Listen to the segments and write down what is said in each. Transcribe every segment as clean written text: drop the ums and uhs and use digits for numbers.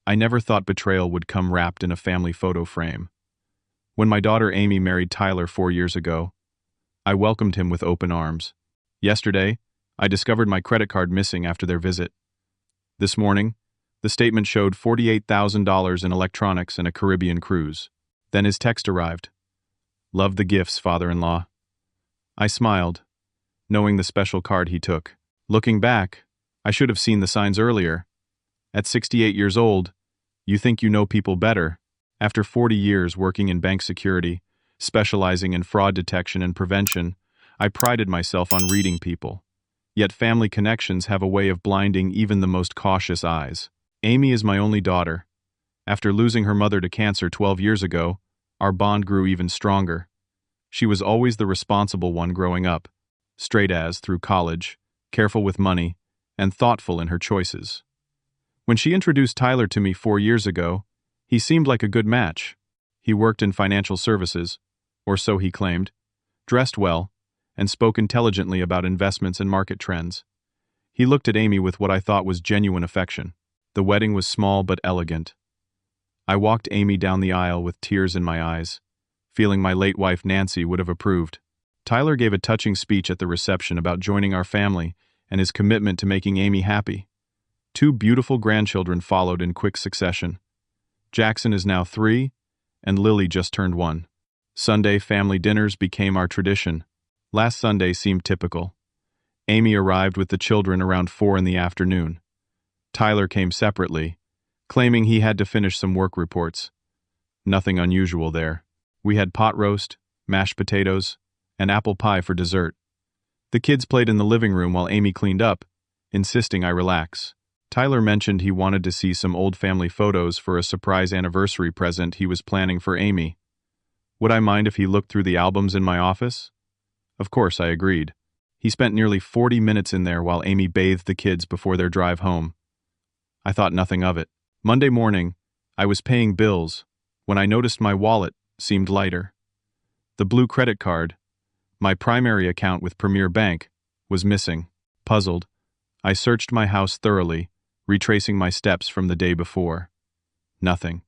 I never thought betrayal would come wrapped in a family photo frame. When my daughter Amy married Tyler 4 years ago, I welcomed him with open arms. Yesterday, I discovered my credit card missing after their visit. This morning, the statement showed $48,000 in electronics and a Caribbean cruise. Then his text arrived. "Love the gifts, father-in-law." I smiled, knowing the special card he took. Looking back, I should have seen the signs earlier. At 68 years old, you think you know people better. After 40 years working in bank security, specializing in fraud detection and prevention, I prided myself on reading people. Yet family connections have a way of blinding even the most cautious eyes. Amy is my only daughter. After losing her mother to cancer 12 years ago, our bond grew even stronger. She was always the responsible one growing up, straight as through college, careful with money, and thoughtful in her choices. When she introduced Tyler to me 4 years ago, he seemed like a good match. He worked in financial services, or so he claimed, dressed well, and spoke intelligently about investments and market trends. He looked at Amy with what I thought was genuine affection. The wedding was small but elegant. I walked Amy down the aisle with tears in my eyes, feeling my late wife Nancy would have approved. Tyler gave a touching speech at the reception about joining our family and his commitment to making Amy happy. 2 beautiful grandchildren followed in quick succession. Jackson is now 3, and Lily just turned 1. Sunday family dinners became our tradition. Last Sunday seemed typical. Amy arrived with the children around 4 in the afternoon. Tyler came separately, claiming he had to finish some work reports. Nothing unusual there. We had pot roast, mashed potatoes, and apple pie for dessert. The kids played in the living room while Amy cleaned up, insisting I relax. Tyler mentioned he wanted to see some old family photos for a surprise anniversary present he was planning for Amy. Would I mind if he looked through the albums in my office? Of course, I agreed. He spent nearly 40 minutes in there while Amy bathed the kids before their drive home. I thought nothing of it. Monday morning, I was paying bills when I noticed my wallet seemed lighter. The blue credit card, my primary account with Premier Bank, was missing. Puzzled, I searched my house thoroughly, retracing my steps from the day before. Nothing.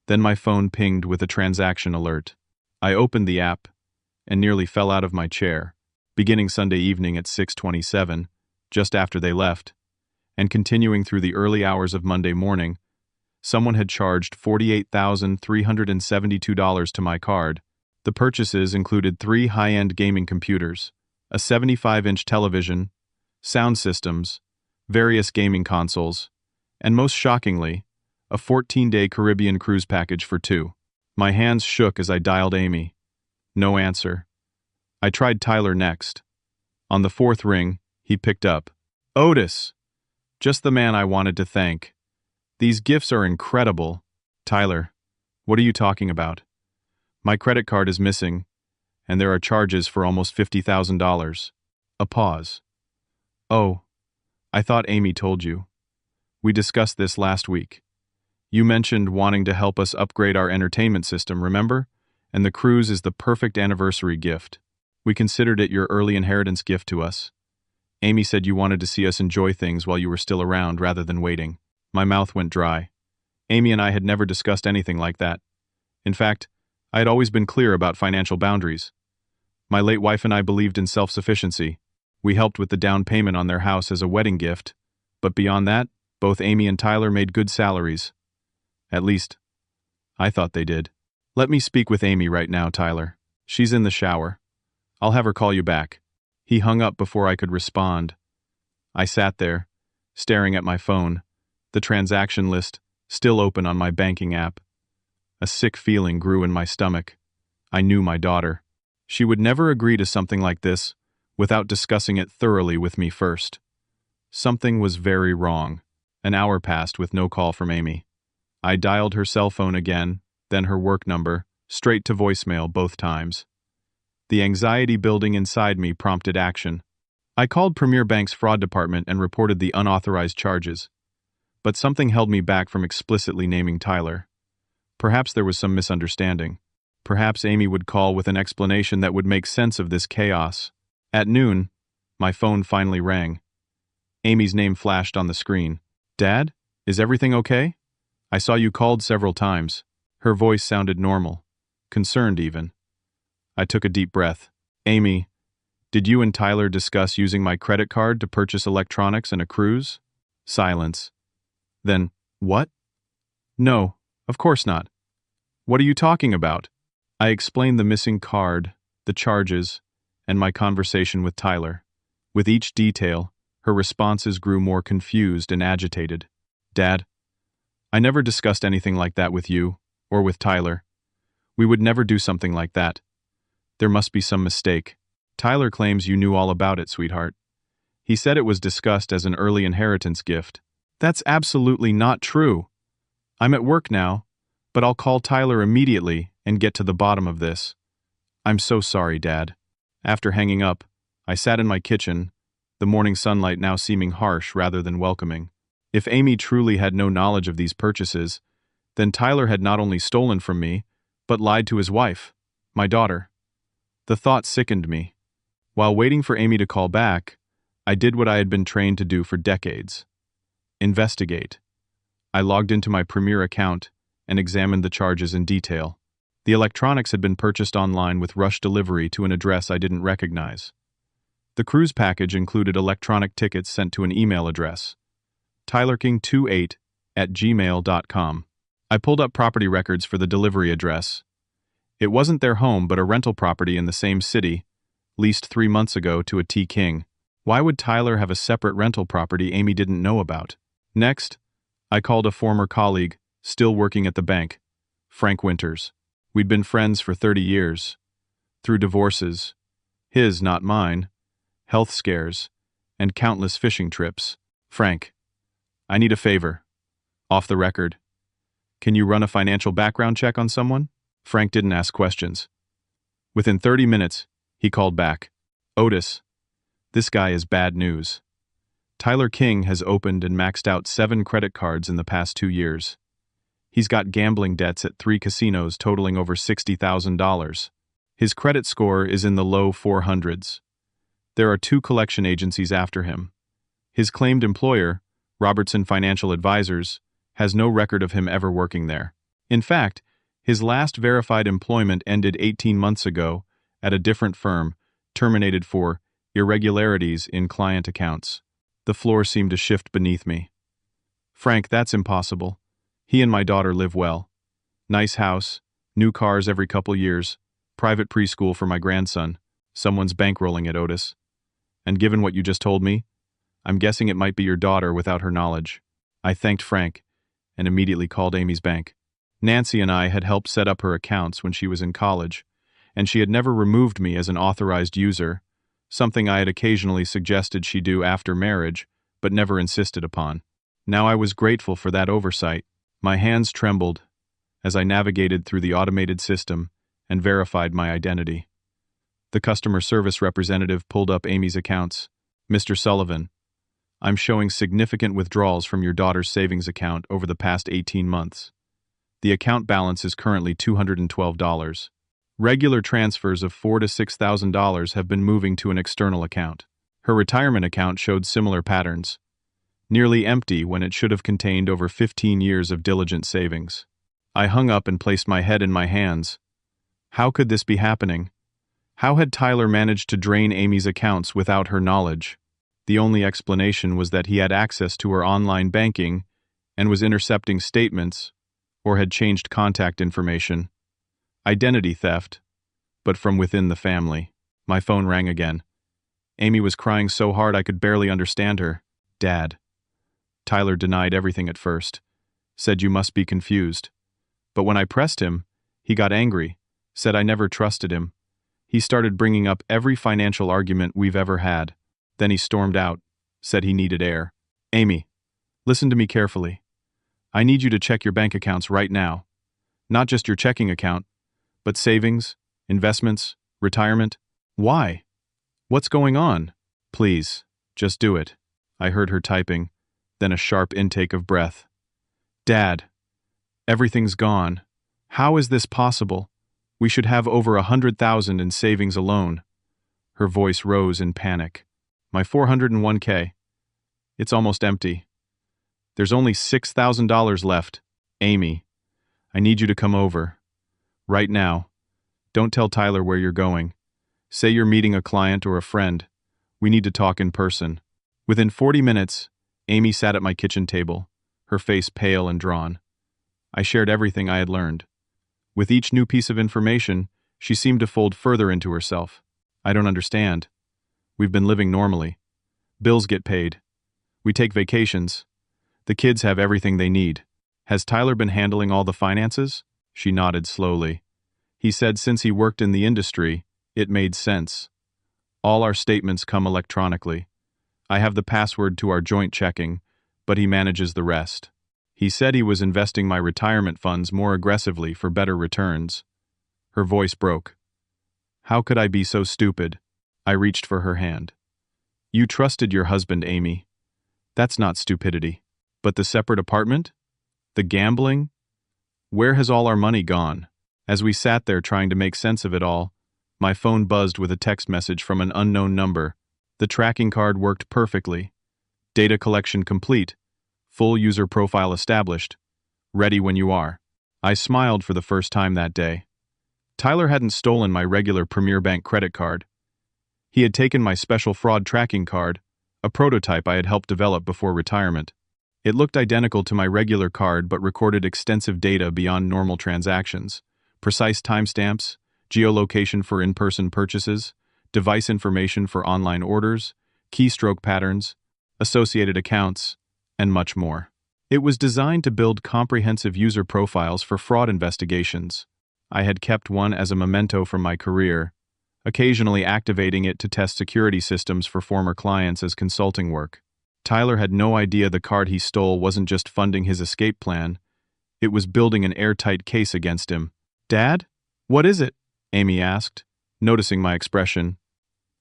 Then my phone pinged with a transaction alert. I opened the app and nearly fell out of my chair, beginning Sunday evening at 6:27, just after they left, and continuing through the early hours of Monday morning. Someone had charged $48,372 to my card. The purchases included 3 high-end gaming computers, a 75-inch television, sound systems, various gaming consoles, and most shockingly, a 14-day Caribbean cruise package for 2. My hands shook as I dialed Amy. No answer. I tried Tyler next. On the 4th ring, he picked up. "Otis! Just the man I wanted to thank. These gifts are incredible." "Tyler, what are you talking about? My credit card is missing, and there are charges for almost $50,000. A pause. "Oh, I thought Amy told you. We discussed this last week. You mentioned wanting to help us upgrade our entertainment system, remember? And the cruise is the perfect anniversary gift. We considered it your early inheritance gift to us. Amy said you wanted to see us enjoy things while you were still around rather than waiting." My mouth went dry. Amy and I had never discussed anything like that. In fact, I had always been clear about financial boundaries. My late wife and I believed in self-sufficiency. We helped with the down payment on their house as a wedding gift, but beyond that, both Amy and Tyler made good salaries. At least, I thought they did. "Let me speak with Amy right now, Tyler. She's in the shower. I'll have her call you back." He hung up before I could respond. I sat there, staring at my phone, the transaction list still open on my banking app. A sick feeling grew in my stomach. I knew my daughter. She would never agree to something like this without discussing it thoroughly with me first. Something was very wrong. An hour passed with no call from Amy. I dialed her cell phone again, then her work number, straight to voicemail both times. The anxiety building inside me prompted action. I called Premier Bank's fraud department and reported the unauthorized charges. But something held me back from explicitly naming Tyler. Perhaps there was some misunderstanding. Perhaps Amy would call with an explanation that would make sense of this chaos. At noon, my phone finally rang. Amy's name flashed on the screen. "Dad, is everything okay?" I saw you called several times. Her voice sounded normal, concerned even. I took a deep breath. Amy, did you and Tyler discuss using my credit card to purchase electronics and a cruise? Silence. Then, what? No, of course not. What are you talking about? I explained the missing card, the charges, and my conversation with Tyler. With each detail, her responses grew more confused and agitated. Dad, I never discussed anything like that with you, or with Tyler. We would never do something like that. There must be some mistake. Tyler claims you knew all about it, sweetheart. He said it was discussed as an early inheritance gift. That's absolutely not true. I'm at work now, but I'll call Tyler immediately and get to the bottom of this. I'm so sorry, Dad. After hanging up, I sat in my kitchen, the morning sunlight now seeming harsh rather than welcoming. If Amy truly had no knowledge of these purchases, then Tyler had not only stolen from me, but lied to his wife, my daughter. The thought sickened me. While waiting for Amy to call back, I did what I had been trained to do for decades. Investigate. I logged into my Premier account and examined the charges in detail. The electronics had been purchased online with rush delivery to an address I didn't recognize. The cruise package included electronic tickets sent to an email address, tylerking28@gmail.com. I pulled up property records for the delivery address. It wasn't their home but a rental property in the same city, leased 3 months ago to a T. King. Why would Tyler have a separate rental property Amy didn't know about? Next, I called a former colleague, still working at the bank, Frank Winters. We'd been friends for 30 years. Through divorces, his, not mine, health scares, and countless fishing trips. Frank, I need a favor. Off the record. Can you run a financial background check on someone? Frank didn't ask questions. Within 30 minutes, he called back. Otis, this guy is bad news. Tyler King has opened and maxed out 7 credit cards in the past 2 years. He's got gambling debts at 3 casinos totaling over $60,000. His credit score is in the low 400s. There are 2 collection agencies after him. His claimed employer, Robertson Financial Advisors, has no record of him ever working there. In fact, his last verified employment ended 18 months ago at a different firm, terminated for irregularities in client accounts. The floor seemed to shift beneath me. Frank, that's impossible. He and my daughter live well. Nice house, new cars every couple years, private preschool for my grandson. Someone's bankrolling it, Otis. And given what you just told me, I'm guessing it might be your daughter without her knowledge. I thanked Frank and immediately called Amy's bank. Nancy and I had helped set up her accounts when she was in college, and she had never removed me as an authorized user, something I had occasionally suggested she do after marriage, but never insisted upon. Now I was grateful for that oversight. My hands trembled as I navigated through the automated system and verified my identity. The customer service representative pulled up Amy's accounts. Mr. Sullivan, I'm showing significant withdrawals from your daughter's savings account over the past 18 months. The account balance is currently $212. Regular transfers of $4,000 to $6,000 have been moving to an external account. Her retirement account showed similar patterns, nearly empty when it should have contained over 15 years of diligent savings. I hung up and placed my head in my hands. How could this be happening? How had Tyler managed to drain Amy's accounts without her knowledge? The only explanation was that he had access to her online banking and was intercepting statements or had changed contact information. Identity theft, but from within the family. My phone rang again. Amy was crying so hard I could barely understand her. Dad. Tyler denied everything at first, said you must be confused. But when I pressed him, he got angry, said I never trusted him. He started bringing up every financial argument we've ever had. Then he stormed out, said he needed air. Amy, listen to me carefully. I need you to check your bank accounts right now. Not just your checking account, but savings, investments, retirement. Why? What's going on? Please, just do it. I heard her typing, then a sharp intake of breath. Dad, everything's gone. How is this possible? We should have over $100,000 in savings alone. Her voice rose in panic. My 401k. It's almost empty. There's only $6,000 left. Amy, I need you to come over. Right now. Don't tell Tyler where you're going. Say you're meeting a client or a friend. We need to talk in person. Within 40 minutes, Amy sat at my kitchen table, her face pale and drawn. I shared everything I had learned. With each new piece of information, she seemed to fold further into herself. I don't understand. We've been living normally. Bills get paid. We take vacations. The kids have everything they need. Has Tyler been handling all the finances? She nodded slowly. He said since he worked in the industry, it made sense. All our statements come electronically. I have the password to our joint checking, but he manages the rest. He said he was investing my retirement funds more aggressively for better returns. Her voice broke. How could I be so stupid? I reached for her hand. You trusted your husband, Amy. That's not stupidity. But the separate apartment? The gambling? Where has all our money gone? As we sat there trying to make sense of it all, my phone buzzed with a text message from an unknown number. The tracking card worked perfectly. Data collection complete. Full user profile established. Ready when you are. I smiled for the first time that day. Tyler hadn't stolen my regular Premier Bank credit card. He had taken my special fraud tracking card, a prototype I had helped develop before retirement. It looked identical to my regular card but recorded extensive data beyond normal transactions. Precise timestamps, geolocation for in-person purchases, device information for online orders, keystroke patterns, associated accounts, and much more. It was designed to build comprehensive user profiles for fraud investigations. I had kept one as a memento from my career, occasionally activating it to test security systems for former clients as consulting work. Tyler had no idea the card he stole wasn't just funding his escape plan, it was building an airtight case against him. Dad? What is it? Amy asked, noticing my expression.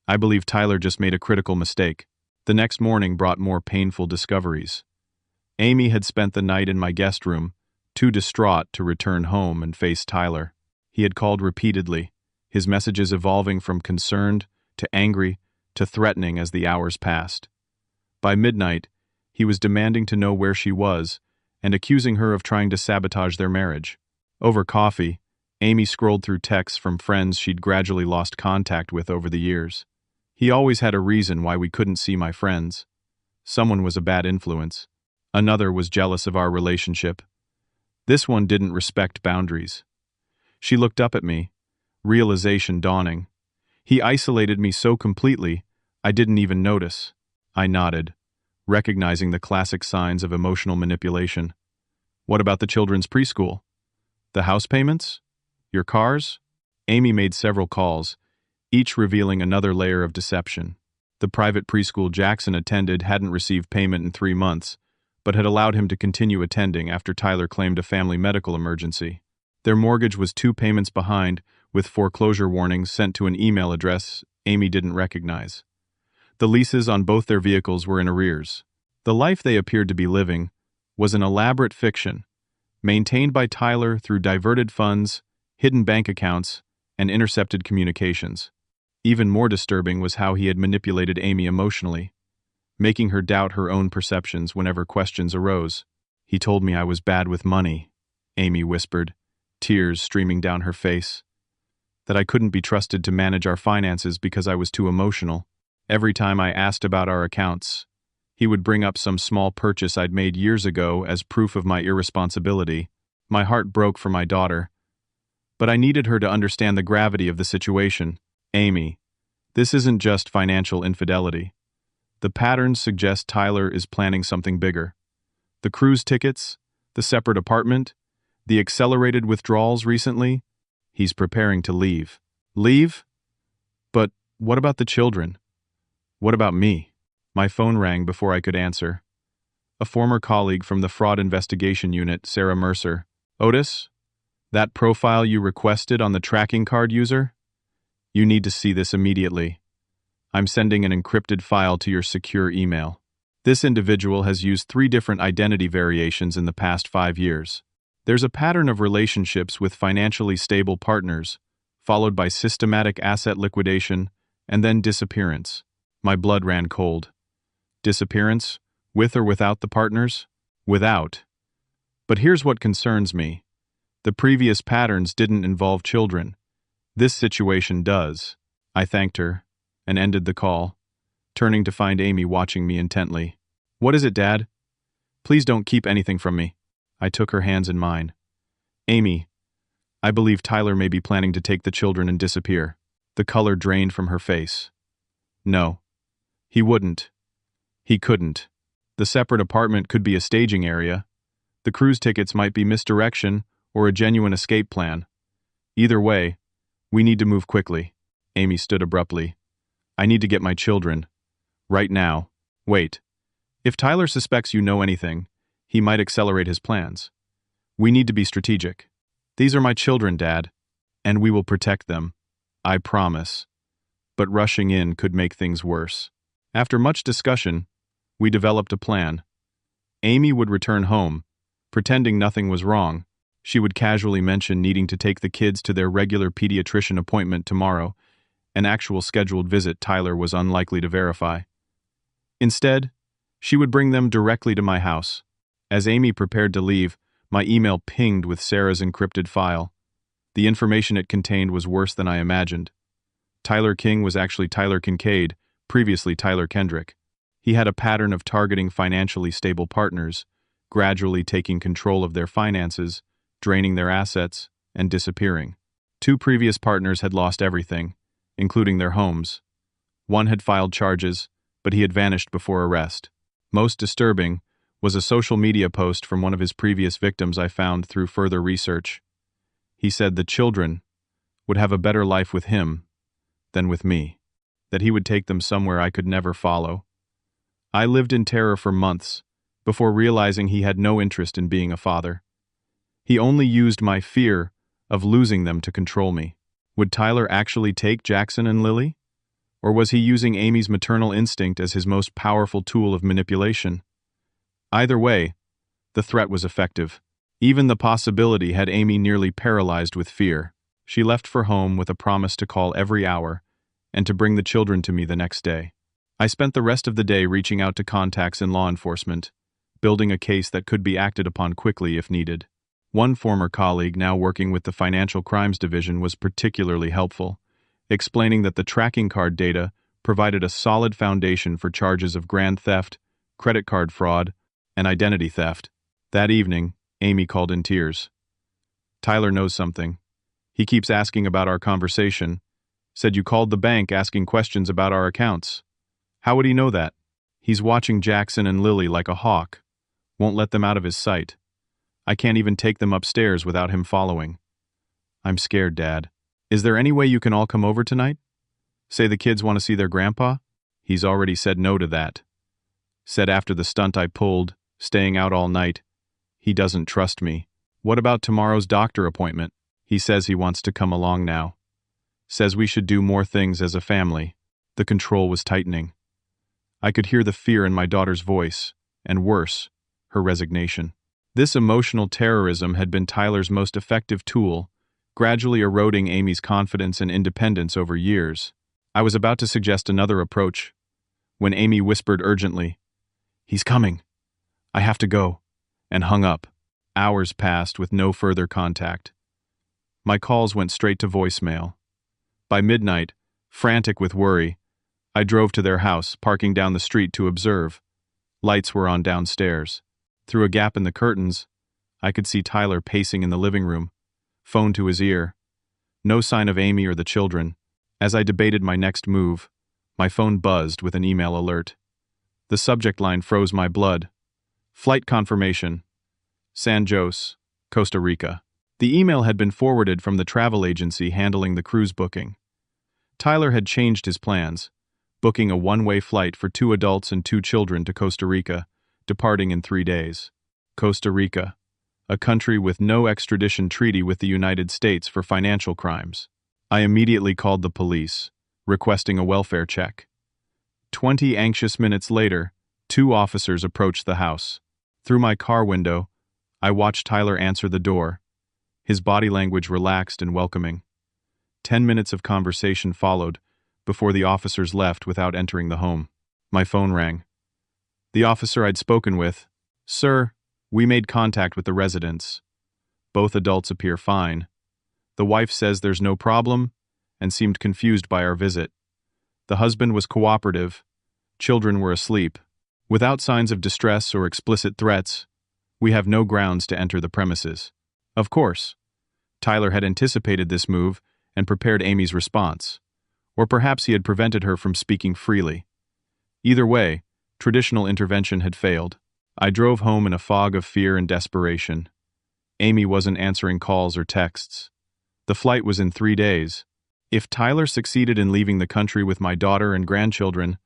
I believe Tyler just made a critical mistake. The next morning brought more painful discoveries. Amy had spent the night in my guest room, too distraught to return home and face Tyler. He had called repeatedly, his messages evolving from concerned to angry to threatening as the hours passed. By midnight, he was demanding to know where she was and accusing her of trying to sabotage their marriage. Over coffee, Amy scrolled through texts from friends she'd gradually lost contact with over the years. He always had a reason why we couldn't see my friends. Someone was a bad influence. Another was jealous of our relationship. This one didn't respect boundaries. She looked up at me, realization dawning. He isolated me so completely, I didn't even notice. I nodded, recognizing the classic signs of emotional manipulation. What about the children's preschool? The house payments? Your cars? Amy made several calls, each revealing another layer of deception. The private preschool Jackson attended hadn't received payment in 3 months, but had allowed him to continue attending after Tyler claimed a family medical emergency. Their mortgage was 2 payments behind, with foreclosure warnings sent to an email address Amy didn't recognize. The leases on both their vehicles were in arrears. The life they appeared to be living was an elaborate fiction, maintained by Tyler through diverted funds, hidden bank accounts, and intercepted communications. Even more disturbing was how he had manipulated Amy emotionally, making her doubt her own perceptions whenever questions arose. He told me I was bad with money, Amy whispered, tears streaming down her face. That I couldn't be trusted to manage our finances because I was too emotional. Every time I asked about our accounts, he would bring up some small purchase I'd made years ago as proof of my irresponsibility. My heart broke for my daughter, but I needed her to understand the gravity of the situation. Amy, this isn't just financial infidelity. The patterns suggest Tyler is planning something bigger. The cruise tickets, the separate apartment, the accelerated withdrawals recently. He's preparing to leave. Leave? But what about the children? What about me? My phone rang before I could answer. A former colleague from the fraud investigation unit, Sarah Mercer. Otis? That profile you requested on the tracking card user? You need to see this immediately. I'm sending an encrypted file to your secure email. This individual has used 3 different identity variations in the past 5 years. There's a pattern of relationships with financially stable partners, followed by systematic asset liquidation, and then disappearance. My blood ran cold. Disappearance? With or without the partners? Without. But here's what concerns me. The previous patterns didn't involve children. This situation does. I thanked her and ended the call, turning to find Amy watching me intently. What is it, Dad? Please don't keep anything from me. I took her hands in mine. Amy, I believe Tyler may be planning to take the children and disappear. The color drained from her face. No. He wouldn't. He couldn't. The separate apartment could be a staging area. The cruise tickets might be misdirection or a genuine escape plan. Either way, we need to move quickly. Amy stood abruptly. I need to get my children. Right now. Wait. If Tyler suspects you know anything, he might accelerate his plans. We need to be strategic. These are my children, Dad, and we will protect them. I promise. But rushing in could make things worse. After much discussion, we developed a plan. Amy would return home, pretending nothing was wrong. She would casually mention needing to take the kids to their regular pediatrician appointment tomorrow, an actual scheduled visit Tyler was unlikely to verify. Instead, she would bring them directly to my house. As Amy prepared to leave, my email pinged with Sarah's encrypted file. The information it contained was worse than I imagined. Tyler King was actually Tyler Kincaid, previously Tyler Kendrick. He had a pattern of targeting financially stable partners, gradually taking control of their finances, draining their assets, and disappearing. 2 previous partners had lost everything, including their homes. One had filed charges, but he had vanished before arrest. Most disturbing was a social media post from one of his previous victims I found through further research. He said the children would have a better life with him than with me, that he would take them somewhere I could never follow. I lived in terror for months before realizing he had no interest in being a father. He only used my fear of losing them to control me. Would Tyler actually take Jackson and Lily? Or was he using Amy's maternal instinct as his most powerful tool of manipulation? Either way, the threat was effective. Even the possibility had Amy nearly paralyzed with fear. She left for home with a promise to call every hour and to bring the children to me the next day. I spent the rest of the day reaching out to contacts in law enforcement, building a case that could be acted upon quickly if needed. One former colleague now working with the Financial Crimes Division was particularly helpful, explaining that the tracking card data provided a solid foundation for charges of grand theft, credit card fraud, and identity theft. That evening, Amy called in tears. Tyler knows something. He keeps asking about our conversation. Said you called the bank asking questions about our accounts. How would he know that? He's watching Jackson and Lily like a hawk. Won't let them out of his sight. I can't even take them upstairs without him following. I'm scared, Dad. Is there any way you can all come over tonight? Say the kids want to see their grandpa? He's already said no to that. Said after the stunt I pulled, staying out all night, he doesn't trust me. What about tomorrow's doctor appointment? He says he wants to come along now. Says we should do more things as a family. The control was tightening. I could hear the fear in my daughter's voice, and worse, her resignation. This emotional terrorism had been Tyler's most effective tool, gradually eroding Amy's confidence and independence over years. I was about to suggest another approach, when Amy whispered urgently, "He's coming. I have to go," and hung up. Hours passed with no further contact. My calls went straight to voicemail. By midnight, frantic with worry, I drove to their house, parking down the street to observe. Lights were on downstairs. Through a gap in the curtains, I could see Tyler pacing in the living room, phone to his ear. No sign of Amy or the children. As I debated my next move, my phone buzzed with an email alert. The subject line froze my blood. Flight confirmation. San Jose, Costa Rica. The email had been forwarded from the travel agency handling the cruise booking. Tyler had changed his plans, booking a one-way flight for 2 adults and 2 children to Costa Rica, departing in 3 days. Costa Rica, a country with no extradition treaty with the United States for financial crimes. I immediately called the police, requesting a welfare check. 20 anxious minutes later, 2 officers approached the house. Through my car window, I watched Tyler answer the door, his body language relaxed and welcoming. 10 minutes of conversation followed, before the officers left without entering the home. My phone rang. The officer I'd spoken with, "Sir, We made contact with the residents. Both adults appear fine. The wife says there's no problem and seemed confused by our visit. The husband was cooperative. Children were asleep. Without signs of distress or explicit threats, we have no grounds to enter the premises. Of course, Tyler had anticipated this move and prepared Amy's response. Or perhaps he had prevented her from speaking freely. Either way, traditional intervention had failed. I drove home in a fog of fear and desperation. Amy wasn't answering calls or texts. The flight was in 3 days. If Tyler succeeded in leaving the country with my daughter and grandchildren,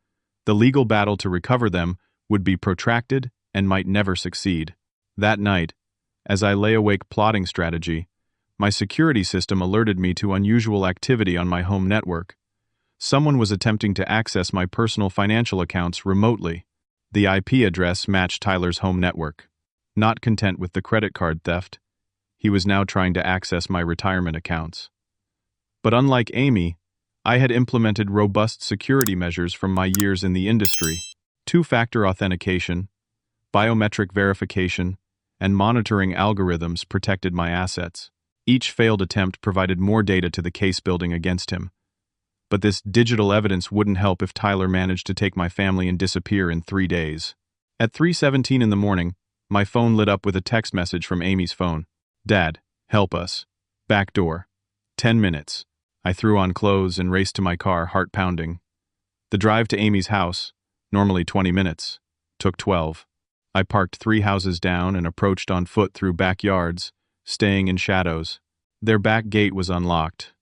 the legal battle to recover them would be protracted and might never succeed. That night, as I lay awake plotting strategy, my security system alerted me to unusual activity on my home network. Someone was attempting to access my personal financial accounts remotely. The IP address matched Tyler's home network. Not content with the credit card theft, he was now trying to access my retirement accounts. But unlike Amy, I had implemented robust security measures from my years in the industry. Two-factor authentication, biometric verification, and monitoring algorithms protected my assets. Each failed attempt provided more data to the case building against him. But this digital evidence wouldn't help if Tyler managed to take my family and disappear in 3 days. At 3:17 in the morning, my phone lit up with a text message from Amy's phone. "Dad, help us. Back door. 10 minutes. I threw on clothes and raced to my car, heart pounding. The drive to Amy's house, normally 20 minutes, took 12. I parked 3 houses down and approached on foot through backyards, staying in shadows. Their back gate was unlocked.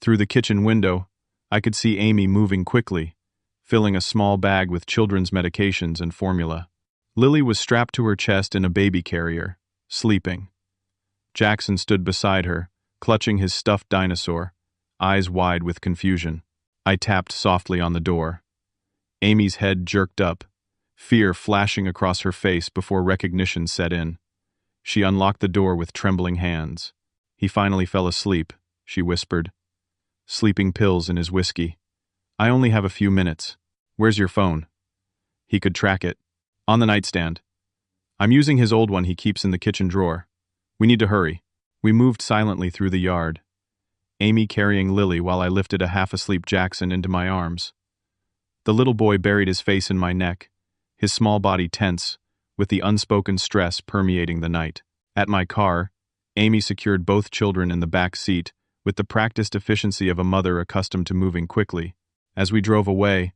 Through the kitchen window, I could see Amy moving quickly, filling a small bag with children's medications and formula. Lily was strapped to her chest in a baby carrier, sleeping. Jackson stood beside her, clutching his stuffed dinosaur, eyes wide with confusion. I tapped softly on the door. Amy's head jerked up, fear flashing across her face before recognition set in. She unlocked the door with trembling hands. "He finally fell asleep," she whispered. "Sleeping pills in his whiskey. I only have a few minutes. Where's your phone?" He could track it. "On the nightstand. I'm using his old one he keeps in the kitchen drawer. We need to hurry." We moved silently through the yard, Amy carrying Lily while I lifted a half-asleep Jackson into my arms. The little boy buried his face in my neck, his small body tense, with the unspoken stress permeating the night. At my car, Amy secured both children in the back seat, with the practiced efficiency of a mother accustomed to moving quickly. As we drove away,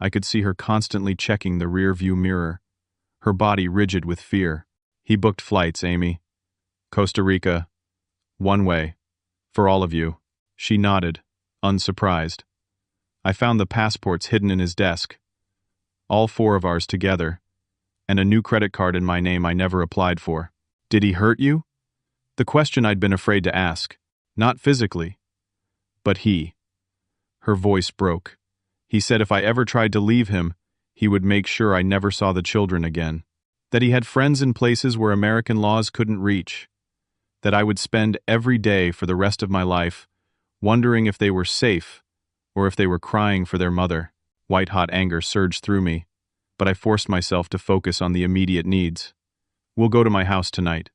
I could see her constantly checking the rear-view mirror, her body rigid with fear. "He booked flights, Amy. Costa Rica. One way. For all of you." She nodded, unsurprised. I found the passports hidden in his desk. All 4 of ours together, and a new credit card in my name I never applied for. "Did he hurt you?" The question I'd been afraid to ask. Not physically, but he. Her voice broke. "He said if I ever tried to leave him, he would make sure I never saw the children again. That he had friends in places where American laws couldn't reach. That I would spend every day for the rest of my life wondering if they were safe or if they were crying for their mother." White-hot anger surged through me, but I forced myself to focus on the immediate needs. "We'll go to my house tonight.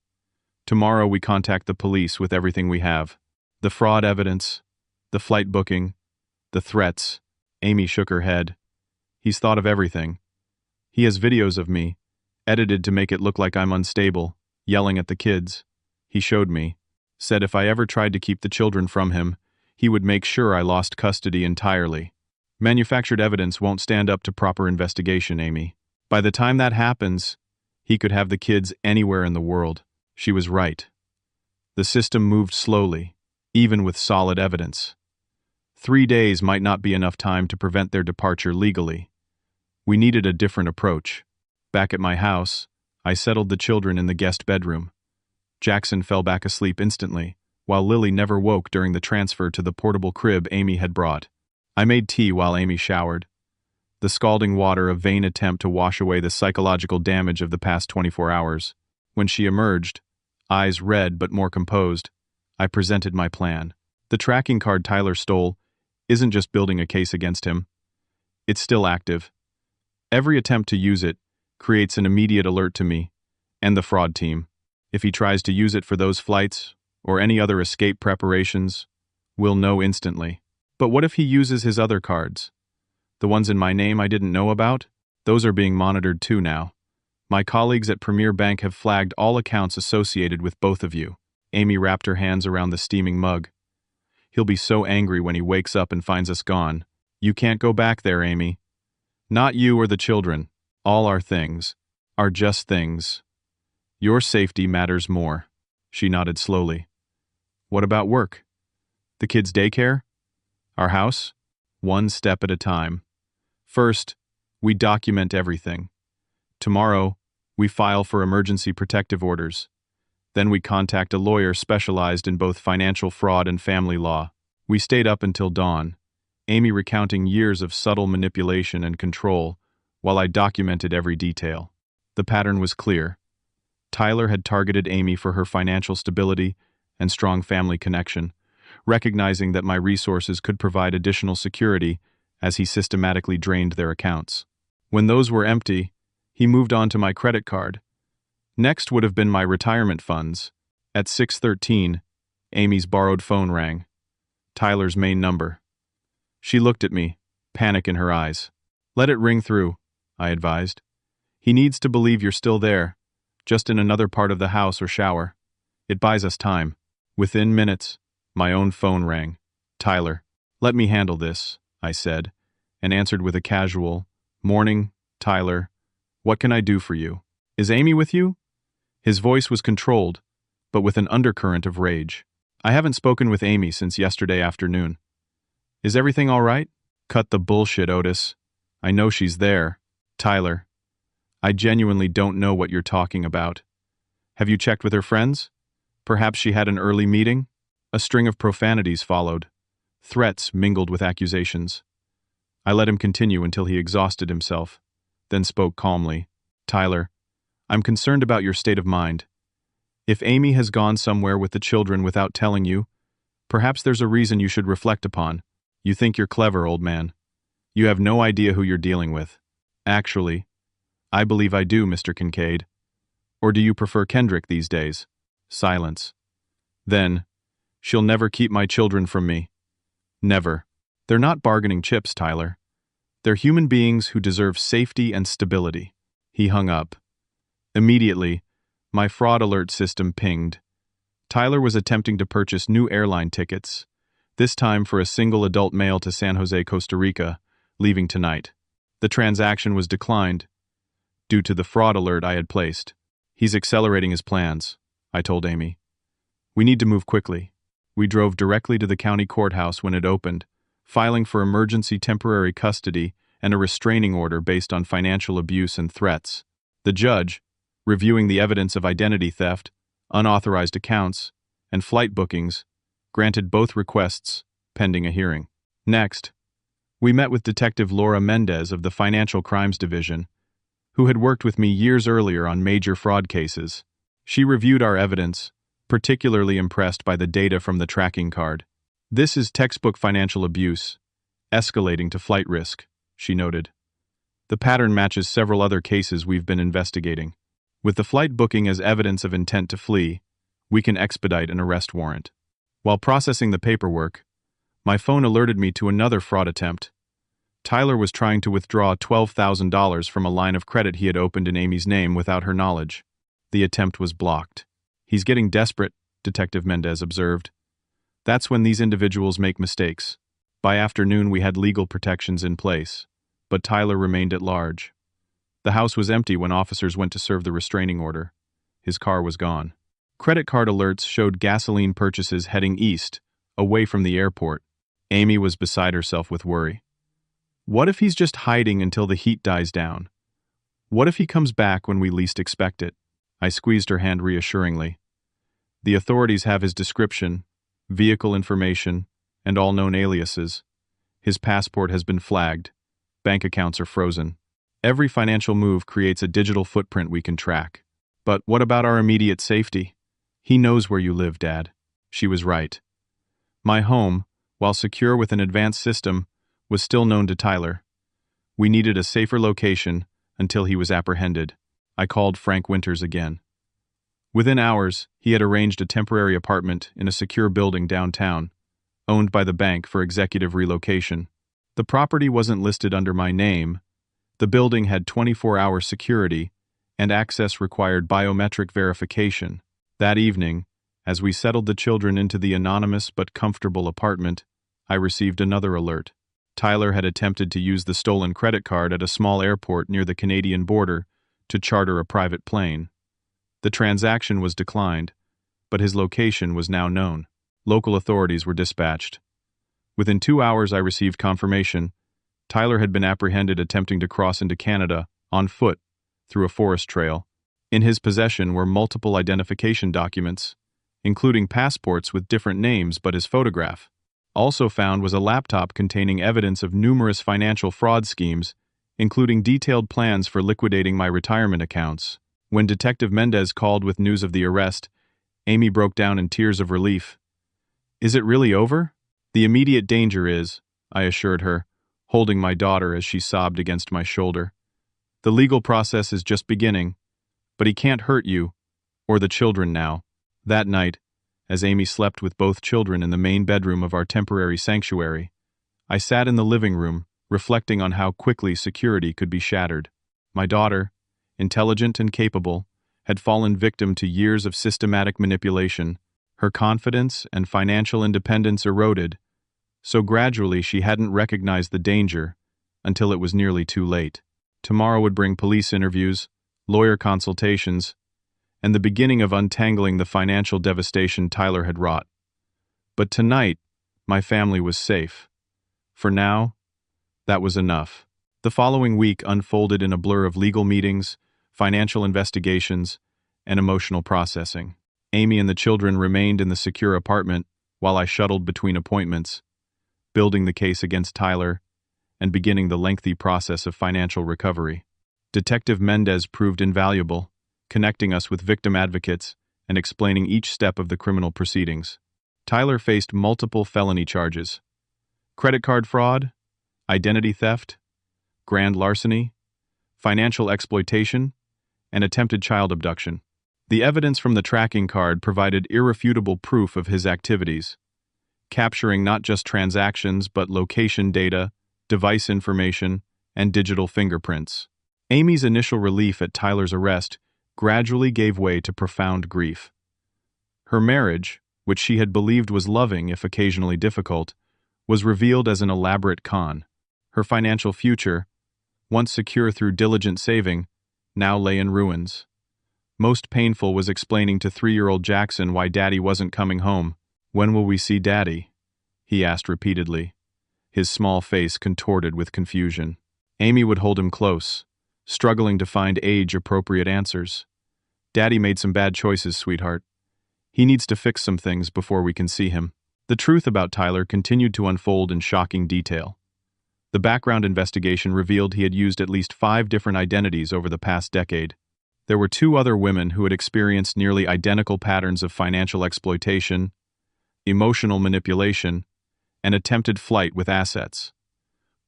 Tomorrow we contact the police with everything we have. The fraud evidence, the flight booking, the threats." Amy shook her head. "He's thought of everything. He has videos of me, edited to make it look like I'm unstable, yelling at the kids. He showed me. Said if I ever tried to keep the children from him, he would make sure I lost custody entirely. Manufactured evidence won't stand up to proper investigation, Amy. By the time that happens, he could have the kids anywhere in the world." She was right. The system moved slowly, even with solid evidence. 3 days might not be enough time to prevent their departure legally. We needed a different approach. Back at my house, I settled the children in the guest bedroom. Jackson fell back asleep instantly, while Lily never woke during the transfer to the portable crib Amy had brought. I made tea while Amy showered. The scalding water a vain attempt to wash away the psychological damage of the past 24 hours. When she emerged, eyes red but more composed, I presented my plan. The tracking card Tyler stole isn't just building a case against him. It's still active. Every attempt to use it creates an immediate alert to me, and the fraud team. If he tries to use it for those flights, or any other escape preparations, we'll know instantly. But what if he uses his other cards? The ones in my name I didn't know about? Those are being monitored too now. My colleagues at Premier Bank have flagged all accounts associated with both of you. Amy wrapped her hands around the steaming mug. He'll be so angry when he wakes up and finds us gone. You can't go back there, Amy. Not you or the children. All our things are just things. Your safety matters more. She nodded slowly. What about work? The kids' daycare? Our house? One step at a time. First, we document everything. Tomorrow, we file for emergency protective orders. Then we contact a lawyer specialized in both financial fraud and family law. We stayed up until dawn, Amy recounting years of subtle manipulation and control, while I documented every detail. The pattern was clear. Tyler had targeted Amy for her financial stability and strong family connection, recognizing that my resources could provide additional security as he systematically drained their accounts. When those were empty, he moved on to my credit card. Next would have been my retirement funds. At 6:13, Amy's borrowed phone rang. Tyler's main number. She looked at me, panic in her eyes. Let it ring through, I advised. He needs to believe you're still there, just in another part of the house or shower. It buys us time. Within minutes, my own phone rang. Tyler, let me handle this, I said, and answered with a casual, "Morning, Tyler. What can I do for you? Is Amy with you?" His voice was controlled, but with an undercurrent of rage. I haven't spoken with Amy since yesterday afternoon. Is everything all right? Cut the bullshit, Otis. I know she's there. Tyler, I genuinely don't know what you're talking about. Have you checked with her friends? Perhaps she had an early meeting? A string of profanities followed. Threats mingled with accusations. I let him continue until he exhausted himself, then spoke calmly. Tyler, I'm concerned about your state of mind. If Amy has gone somewhere with the children without telling you, perhaps there's a reason you should reflect upon. You think you're clever, old man. You have no idea who you're dealing with. Actually, I believe I do, Mr. Kincaid. Or do you prefer Kendrick these days? Silence. Then, she'll never keep my children from me. Never. They're not bargaining chips, Tyler. They're human beings who deserve safety and stability. He hung up. Immediately, my fraud alert system pinged. Tyler was attempting to purchase new airline tickets, this time for a single adult male to San Jose, Costa Rica, leaving tonight. The transaction was declined, due to the fraud alert I had placed. He's accelerating his plans, I told Amy. We need to move quickly. We drove directly to the county courthouse when it opened, filing for emergency temporary custody and a restraining order based on financial abuse and threats. The judge, reviewing the evidence of identity theft, unauthorized accounts, and flight bookings, granted both requests, pending a hearing. Next, we met with Detective Laura Mendez of the Financial Crimes Division, who had worked with me years earlier on major fraud cases. She reviewed our evidence, particularly impressed by the data from the tracking card. This is textbook financial abuse, escalating to flight risk, she noted. The pattern matches several other cases we've been investigating. With the flight booking as evidence of intent to flee, we can expedite an arrest warrant. While processing the paperwork, my phone alerted me to another fraud attempt. Tyler was trying to withdraw $12,000 from a line of credit he had opened in Amy's name without her knowledge. The attempt was blocked. He's getting desperate, Detective Mendez observed. That's when these individuals make mistakes. By afternoon, we had legal protections in place, but Tyler remained at large. The house was empty when officers went to serve the restraining order. His car was gone. Credit card alerts showed gasoline purchases heading east, away from the airport. Amy was beside herself with worry. What if he's just hiding until the heat dies down? What if he comes back when we least expect it? I squeezed her hand reassuringly. The authorities have his description, vehicle information, and all known aliases. His passport has been flagged. Bank accounts are frozen. Every financial move creates a digital footprint we can track. But what about our immediate safety? He knows where you live, Dad. She was right. My home, while secure with an advanced system, was still known to Tyler. We needed a safer location until he was apprehended. I called Frank Winters again. Within hours, he had arranged a temporary apartment in a secure building downtown, owned by the bank for executive relocation. The property wasn't listed under my name. The building had 24-hour security, and access required biometric verification. That evening, as we settled the children into the anonymous but comfortable apartment, I received another alert. Tyler had attempted to use the stolen credit card at a small airport near the Canadian border to charter a private plane. The transaction was declined, but his location was now known. Local authorities were dispatched. Within 2 hours I received confirmation. Tyler had been apprehended attempting to cross into Canada, on foot, through a forest trail. In his possession were multiple identification documents, including passports with different names but his photograph. Also found was a laptop containing evidence of numerous financial fraud schemes, including detailed plans for liquidating my retirement accounts. When Detective Mendez called with news of the arrest, Amy broke down in tears of relief. "Is it really over?" "The immediate danger is," I assured her, holding my daughter as she sobbed against my shoulder. "The legal process is just beginning, but he can't hurt you, or the children now." That night, as Amy slept with both children in the main bedroom of our temporary sanctuary, I sat in the living room, reflecting on how quickly security could be shattered. My daughter, intelligent and capable, had fallen victim to years of systematic manipulation. Her confidence and financial independence eroded, so gradually she hadn't recognized the danger until it was nearly too late. Tomorrow would bring police interviews, lawyer consultations, and the beginning of untangling the financial devastation Tyler had wrought. But tonight, my family was safe. For now, that was enough. The following week unfolded in a blur of legal meetings, financial investigations, and emotional processing. Amy and the children remained in the secure apartment while I shuttled between appointments, building the case against Tyler and beginning the lengthy process of financial recovery. Detective Mendez proved invaluable, connecting us with victim advocates and explaining each step of the criminal proceedings. Tyler faced multiple felony charges: credit card fraud, identity theft, grand larceny, financial exploitation, and attempted child abduction. The evidence from the tracking card provided irrefutable proof of his activities, capturing not just transactions but location data, device information, and digital fingerprints. Amy's initial relief at Tyler's arrest gradually gave way to profound grief. Her marriage, which she had believed was loving if occasionally difficult, was revealed as an elaborate con. Her financial future, once secure through diligent saving, now lay in ruins. Most painful was explaining to 3-year-old Jackson why Daddy wasn't coming home. "When will we see Daddy?" he asked repeatedly, his small face contorted with confusion. Amy would hold him close, struggling to find age-appropriate answers. "Daddy made some bad choices, sweetheart. He needs to fix some things before we can see him." The truth about Tyler continued to unfold in shocking detail. The background investigation revealed he had used at least 5 different identities over the past decade. There were 2 other women who had experienced nearly identical patterns of financial exploitation, emotional manipulation, and attempted flight with assets.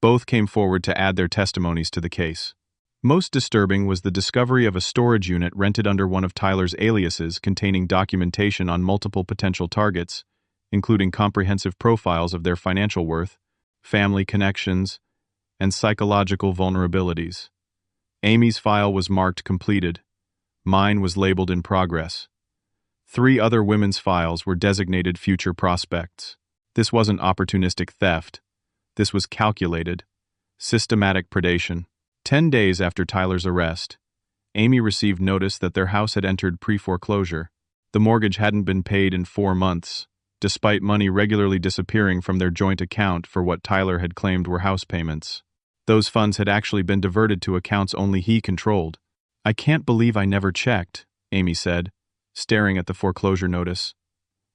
Both came forward to add their testimonies to the case. Most disturbing was the discovery of a storage unit rented under one of Tyler's aliases containing documentation on multiple potential targets, including comprehensive profiles of their financial worth, family connections, and psychological vulnerabilities. Amy's file was marked completed. Mine was labeled in progress. 3 other women's files were designated future prospects. This wasn't opportunistic theft. This was calculated, systematic predation. 10 days after Tyler's arrest, Amy received notice that their house had entered pre-foreclosure. The mortgage hadn't been paid in 4 months, despite money regularly disappearing from their joint account for what Tyler had claimed were house payments. Those funds had actually been diverted to accounts only he controlled. "I can't believe I never checked," Amy said, staring at the foreclosure notice.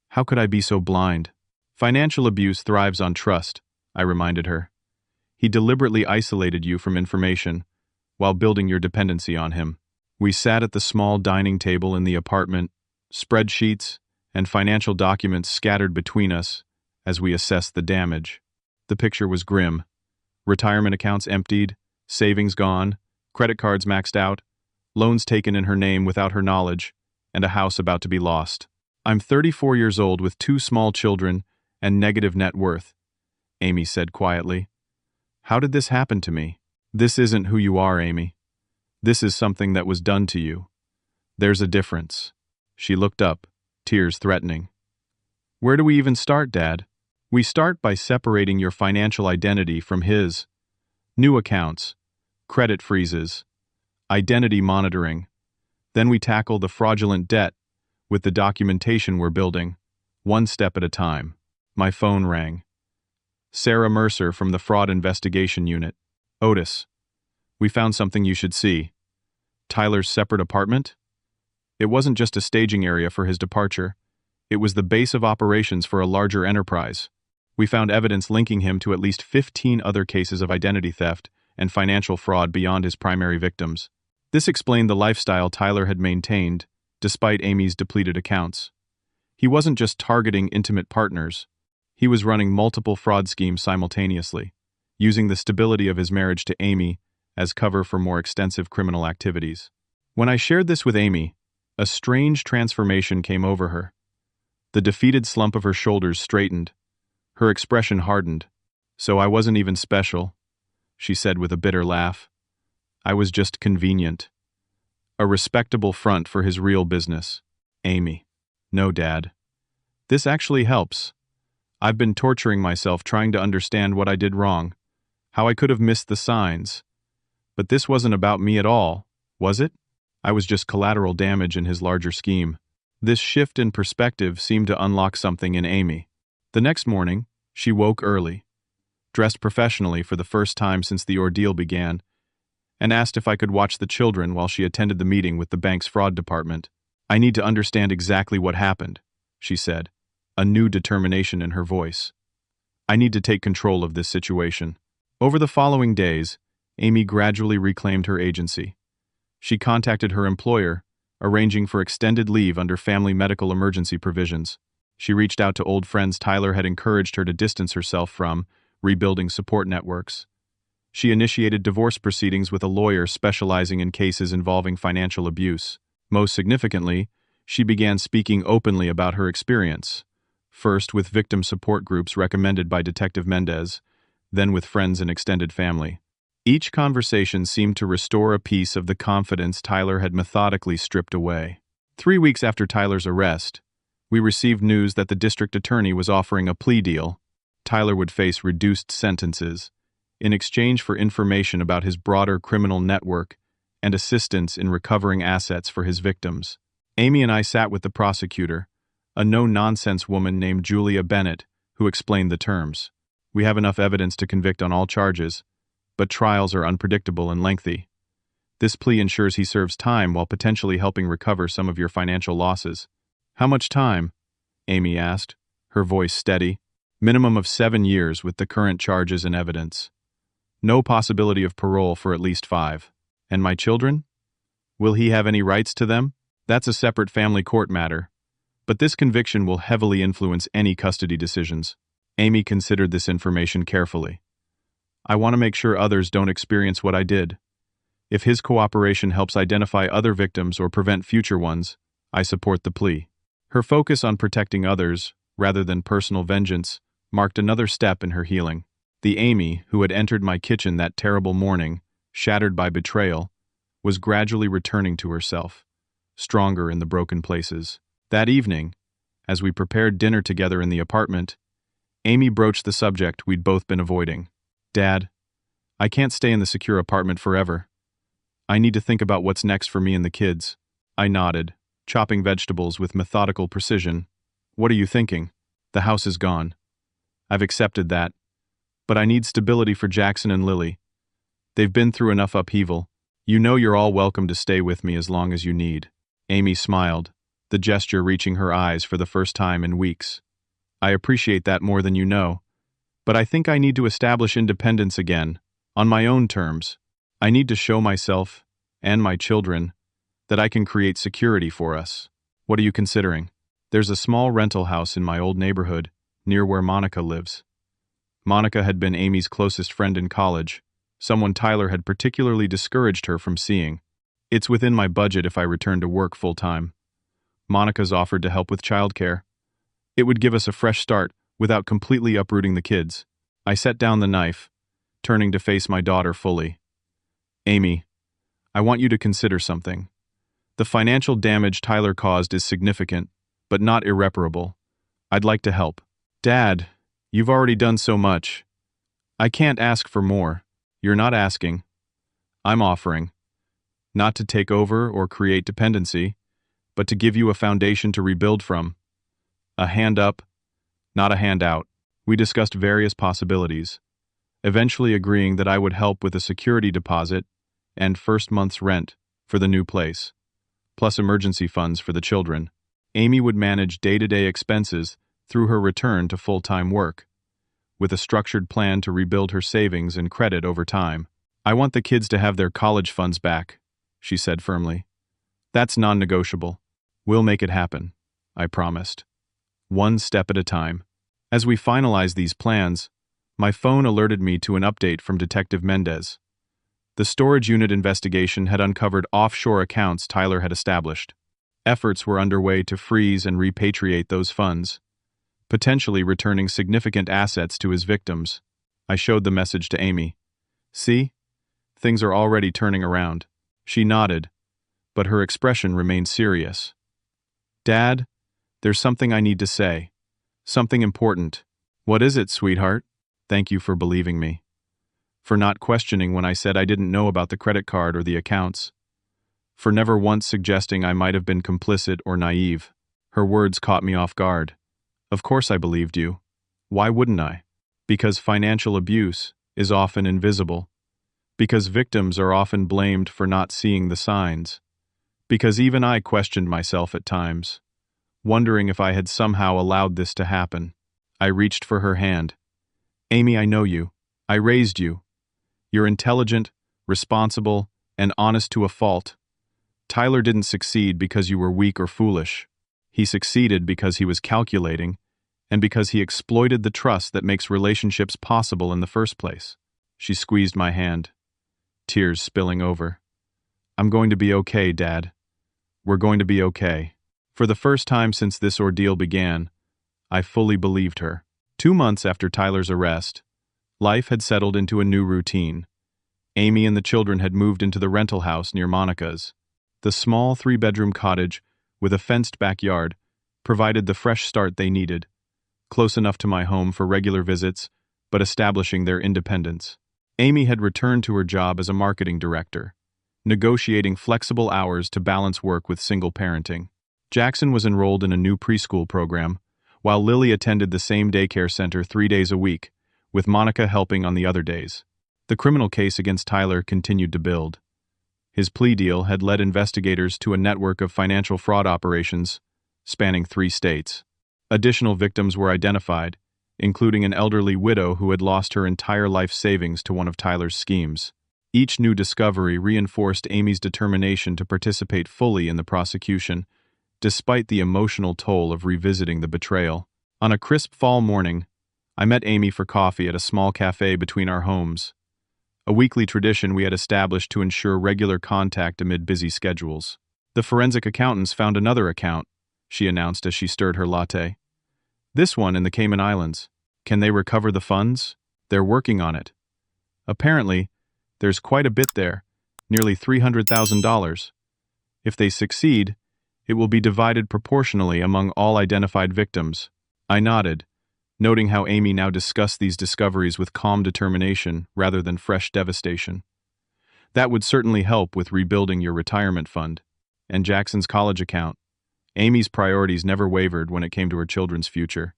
"How could I be so blind?" "Financial abuse thrives on trust," I reminded her. "He deliberately isolated you from information while building your dependency on him." We sat at the small dining table in the apartment, spreadsheets and financial documents scattered between us as we assessed the damage. The picture was grim. Retirement accounts emptied, savings gone, credit cards maxed out, loans taken in her name without her knowledge, and a house about to be lost. I'm 34 years old with 2 small children and negative net worth, Amy said quietly. How did this happen to me? This isn't who you are, Amy. This is something that was done to you. There's a difference. She looked up, tears threatening. Where do we even start, Dad? We start by separating your financial identity from his. New accounts, credit freezes, identity monitoring. Then we tackle the fraudulent debt with the documentation we're building, one step at a time. My phone rang. Sarah Mercer from the Fraud Investigation Unit. Otis, we found something you should see. Tyler's separate apartment? It wasn't just a staging area for his departure. It was the base of operations for a larger enterprise. We found evidence linking him to at least 15 other cases of identity theft and financial fraud beyond his primary victims. This explained the lifestyle Tyler had maintained, despite Amy's depleted accounts. He wasn't just targeting intimate partners. He was running multiple fraud schemes simultaneously, using the stability of his marriage to Amy as cover for more extensive criminal activities. When I shared this with Amy, a strange transformation came over her. The defeated slump of her shoulders straightened. Her expression hardened. So I wasn't even special, she said with a bitter laugh. I was just convenient. A respectable front for his real business. Amy. No, Dad. This actually helps. I've been torturing myself trying to understand what I did wrong, how I could have missed the signs. But this wasn't about me at all, was it? I was just collateral damage in his larger scheme. This shift in perspective seemed to unlock something in Amy. The next morning, she woke early, dressed professionally for the first time since the ordeal began, and asked if I could watch the children while she attended the meeting with the bank's fraud department. I need to understand exactly what happened, she said, a new determination in her voice. I need to take control of this situation. Over the following days, Amy gradually reclaimed her agency. She contacted her employer, arranging for extended leave under family medical emergency provisions. She reached out to old friends Tyler had encouraged her to distance herself from, rebuilding support networks. She initiated divorce proceedings with a lawyer specializing in cases involving financial abuse. Most significantly, she began speaking openly about her experience, first with victim support groups recommended by Detective Mendez, then with friends and extended family. Each conversation seemed to restore a piece of the confidence Tyler had methodically stripped away. 3 weeks after Tyler's arrest, we received news that the district attorney was offering a plea deal. Tyler would face reduced sentences in exchange for information about his broader criminal network and assistance in recovering assets for his victims. Amy and I sat with the prosecutor, a no-nonsense woman named Julia Bennett, who explained the terms. We have enough evidence to convict on all charges, but trials are unpredictable and lengthy. This plea ensures he serves time while potentially helping recover some of your financial losses. How much time? Amy asked, her voice steady. Minimum of 7 years with the current charges and evidence. No possibility of parole for at least 5. And my children? Will he have any rights to them? That's a separate family court matter. But this conviction will heavily influence any custody decisions. Amy considered this information carefully. I want to make sure others don't experience what I did. If his cooperation helps identify other victims or prevent future ones, I support the plea. Her focus on protecting others, rather than personal vengeance, marked another step in her healing. The Amy who had entered my kitchen that terrible morning, shattered by betrayal, was gradually returning to herself, stronger in the broken places. That evening, as we prepared dinner together in the apartment, Amy broached the subject we'd both been avoiding. Dad, I can't stay in the secure apartment forever. I need to think about what's next for me and the kids. I nodded, chopping vegetables with methodical precision. What are you thinking? The house is gone. I've accepted that. But I need stability for Jackson and Lily. They've been through enough upheaval. You know you're all welcome to stay with me as long as you need. Amy smiled, the gesture reaching her eyes for the first time in weeks. I appreciate that more than you know. But I think I need to establish independence again, on my own terms. I need to show myself, and my children, that I can create security for us. What are you considering? There's a small rental house in my old neighborhood, near where Monica lives. Monica had been Amy's closest friend in college, someone Tyler had particularly discouraged her from seeing. It's within my budget if I return to work full-time. Monica's offered to help with childcare. It would give us a fresh start without completely uprooting the kids. I set down the knife, turning to face my daughter fully. Amy, I want you to consider something. The financial damage Tyler caused is significant, but not irreparable. I'd like to help. Dad, you've already done so much. I can't ask for more. You're not asking. I'm offering. Not to take over or create dependency, but to give you a foundation to rebuild from. A hand up, not a hand out. We discussed various possibilities, eventually agreeing that I would help with a security deposit and first month's rent for the new place, plus emergency funds for the children. Amy would manage day-to-day expenses through her return to full-time work, with a structured plan to rebuild her savings and credit over time. I want the kids to have their college funds back, she said firmly. That's non-negotiable. We'll make it happen, I promised. One step at a time. As we finalized these plans, my phone alerted me to an update from Detective Mendez. The storage unit investigation had uncovered offshore accounts Tyler had established. Efforts were underway to freeze and repatriate those funds, potentially returning significant assets to his victims. I showed the message to Amy. See? Things are already turning around. She nodded, but her expression remained serious. Dad, there's something I need to say. Something important. What is it, sweetheart? Thank you for believing me. For not questioning when I said I didn't know about the credit card or the accounts. For never once suggesting I might have been complicit or naive. Her words caught me off guard. Of course I believed you. Why wouldn't I? Because financial abuse is often invisible. Because victims are often blamed for not seeing the signs. Because even I questioned myself at times, wondering if I had somehow allowed this to happen. I reached for her hand. Amy, I know you. I raised you. You're intelligent, responsible, and honest to a fault. Tyler didn't succeed because you were weak or foolish. He succeeded because he was calculating, and because he exploited the trust that makes relationships possible in the first place. She squeezed my hand, tears spilling over. I'm going to be okay, Dad. We're going to be okay. For the first time since this ordeal began, I fully believed her. 2 months after Tyler's arrest, life had settled into a new routine. Amy and the children had moved into the rental house near Monica's. The small 3-bedroom cottage with a fenced backyard provided the fresh start they needed, close enough to my home for regular visits, but establishing their independence. Amy had returned to her job as a marketing director, negotiating flexible hours to balance work with single parenting. Jackson was enrolled in a new preschool program, while Lily attended the same daycare center 3 days a week, with Monica helping on the other days. The criminal case against Tyler continued to build. His plea deal had led investigators to a network of financial fraud operations spanning 3 states. Additional victims were identified, including an elderly widow who had lost her entire life savings to one of Tyler's schemes. Each new discovery reinforced Amy's determination to participate fully in the prosecution, despite the emotional toll of revisiting the betrayal. On a crisp fall morning, I met Amy for coffee at a small cafe between our homes, a weekly tradition we had established to ensure regular contact amid busy schedules. The forensic accountants found another account, she announced as she stirred her latte. This one in the Cayman Islands. Can they recover the funds? They're working on it. Apparently, there's quite a bit there, nearly $300,000. If they succeed, it will be divided proportionally among all identified victims. I nodded, noting how Amy now discussed these discoveries with calm determination rather than fresh devastation. That would certainly help with rebuilding your retirement fund. And Jackson's college account. Amy's priorities never wavered when it came to her children's future.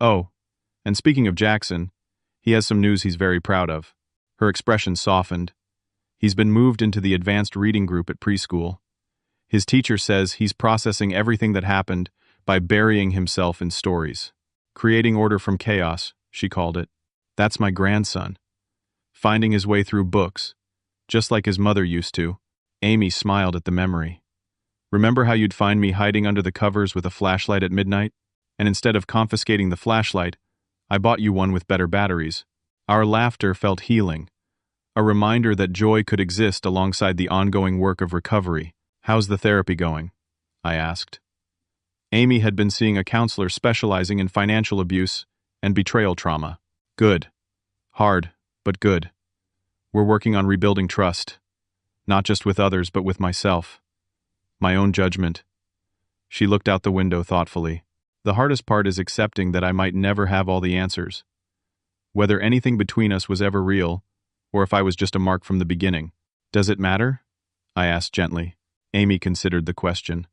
Oh, and speaking of Jackson, he has some news he's very proud of. Her expression softened. He's been moved into the advanced reading group at preschool. His teacher says he's processing everything that happened by burying himself in stories. Creating order from chaos, she called it. That's my grandson. Finding his way through books, just like his mother used to. Amy smiled at the memory. Remember how you'd find me hiding under the covers with a flashlight at midnight? And instead of confiscating the flashlight, I bought you one with better batteries. Our laughter felt healing, a reminder that joy could exist alongside the ongoing work of recovery. How's the therapy going? I asked. Amy had been seeing a counselor specializing in financial abuse and betrayal trauma. Good. Hard, but good. We're working on rebuilding trust. Not just with others, but with myself. My own judgment. She looked out the window thoughtfully. The hardest part is accepting that I might never have all the answers. Whether anything between us was ever real, or if I was just a mark from the beginning. Does it matter? I asked gently. Amy considered the question.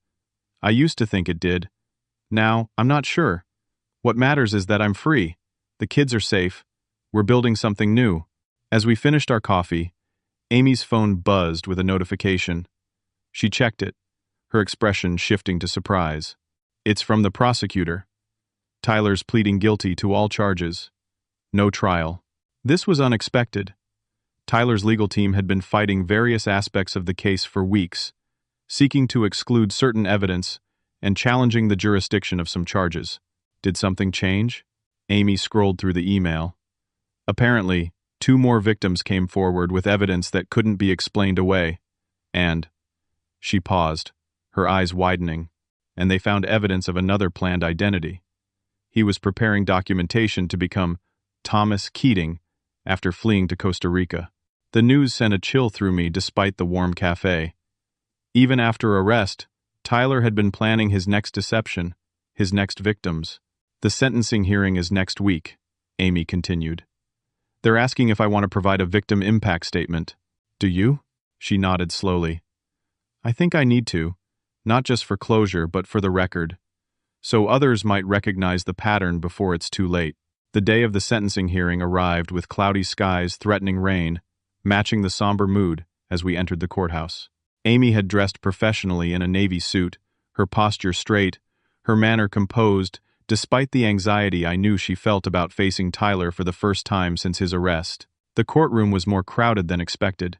I used to think it did. Now, I'm not sure. What matters is that I'm free. The kids are safe. We're building something new. As we finished our coffee, Amy's phone buzzed with a notification. She checked it, her expression shifting to surprise. It's from the prosecutor. Tyler's pleading guilty to all charges. No trial. This was unexpected. Tyler's legal team had been fighting various aspects of the case for weeks, seeking to exclude certain evidence and challenging the jurisdiction of some charges. Did something change? Amy scrolled through the email. Apparently, 2 more victims came forward with evidence that couldn't be explained away. And she paused, her eyes widening, and they found evidence of another planned identity. He was preparing documentation to become Thomas Keating after fleeing to Costa Rica. The news sent a chill through me despite the warm cafe. Even after arrest, Tyler had been planning his next deception, his next victims. The sentencing hearing is next week, Amy continued. They're asking if I want to provide a victim impact statement. Do you? She nodded slowly. I think I need to, not just for closure but for the record, so others might recognize the pattern before it's too late. The day of the sentencing hearing arrived with cloudy skies threatening rain, matching the somber mood as we entered the courthouse. Amy had dressed professionally in a navy suit, her posture straight, her manner composed, despite the anxiety I knew she felt about facing Tyler for the first time since his arrest. The courtroom was more crowded than expected.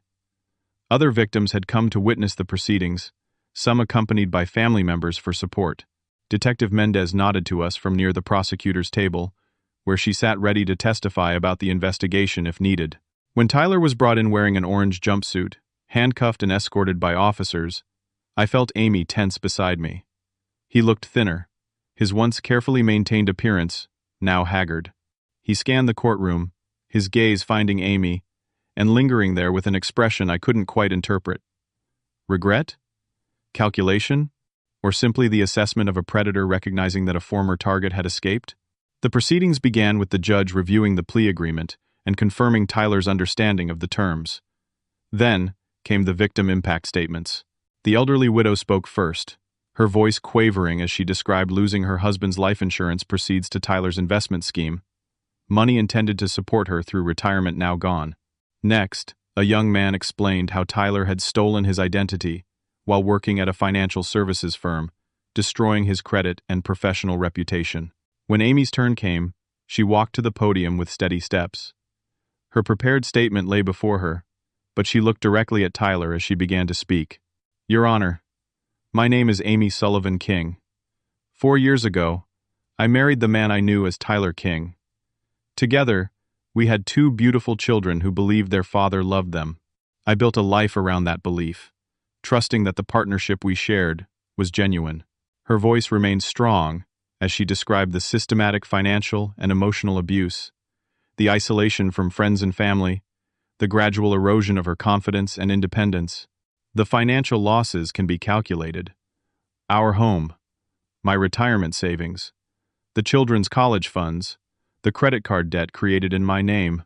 Other victims had come to witness the proceedings, some accompanied by family members for support. Detective Mendez nodded to us from near the prosecutor's table, where she sat ready to testify about the investigation if needed. When Tyler was brought in wearing an orange jumpsuit, handcuffed and escorted by officers, I felt Amy tense beside me. He looked thinner, his once carefully maintained appearance now haggard. He scanned the courtroom, his gaze finding Amy, and lingering there with an expression I couldn't quite interpret. Regret? Calculation? Or simply the assessment of a predator recognizing that a former target had escaped? The proceedings began with the judge reviewing the plea agreement and confirming Tyler's understanding of the terms. Then came the victim impact statements. The elderly widow spoke first, her voice quavering as she described losing her husband's life insurance proceeds to Tyler's investment scheme, money intended to support her through retirement now gone. Next, a young man explained how Tyler had stolen his identity while working at a financial services firm, destroying his credit and professional reputation. When Amy's turn came, she walked to the podium with steady steps. Her prepared statement lay before her, but she looked directly at Tyler as she began to speak. Your Honor, my name is Amy Sullivan King. 4 years ago, I married the man I knew as Tyler King. Together, we had 2 beautiful children who believed their father loved them. I built a life around that belief, trusting that the partnership we shared was genuine. Her voice remained strong as she described the systematic financial and emotional abuse, the isolation from friends and family, the gradual erosion of her confidence and independence. The financial losses can be calculated. Our home, my retirement savings, the children's college funds, the credit card debt created in my name,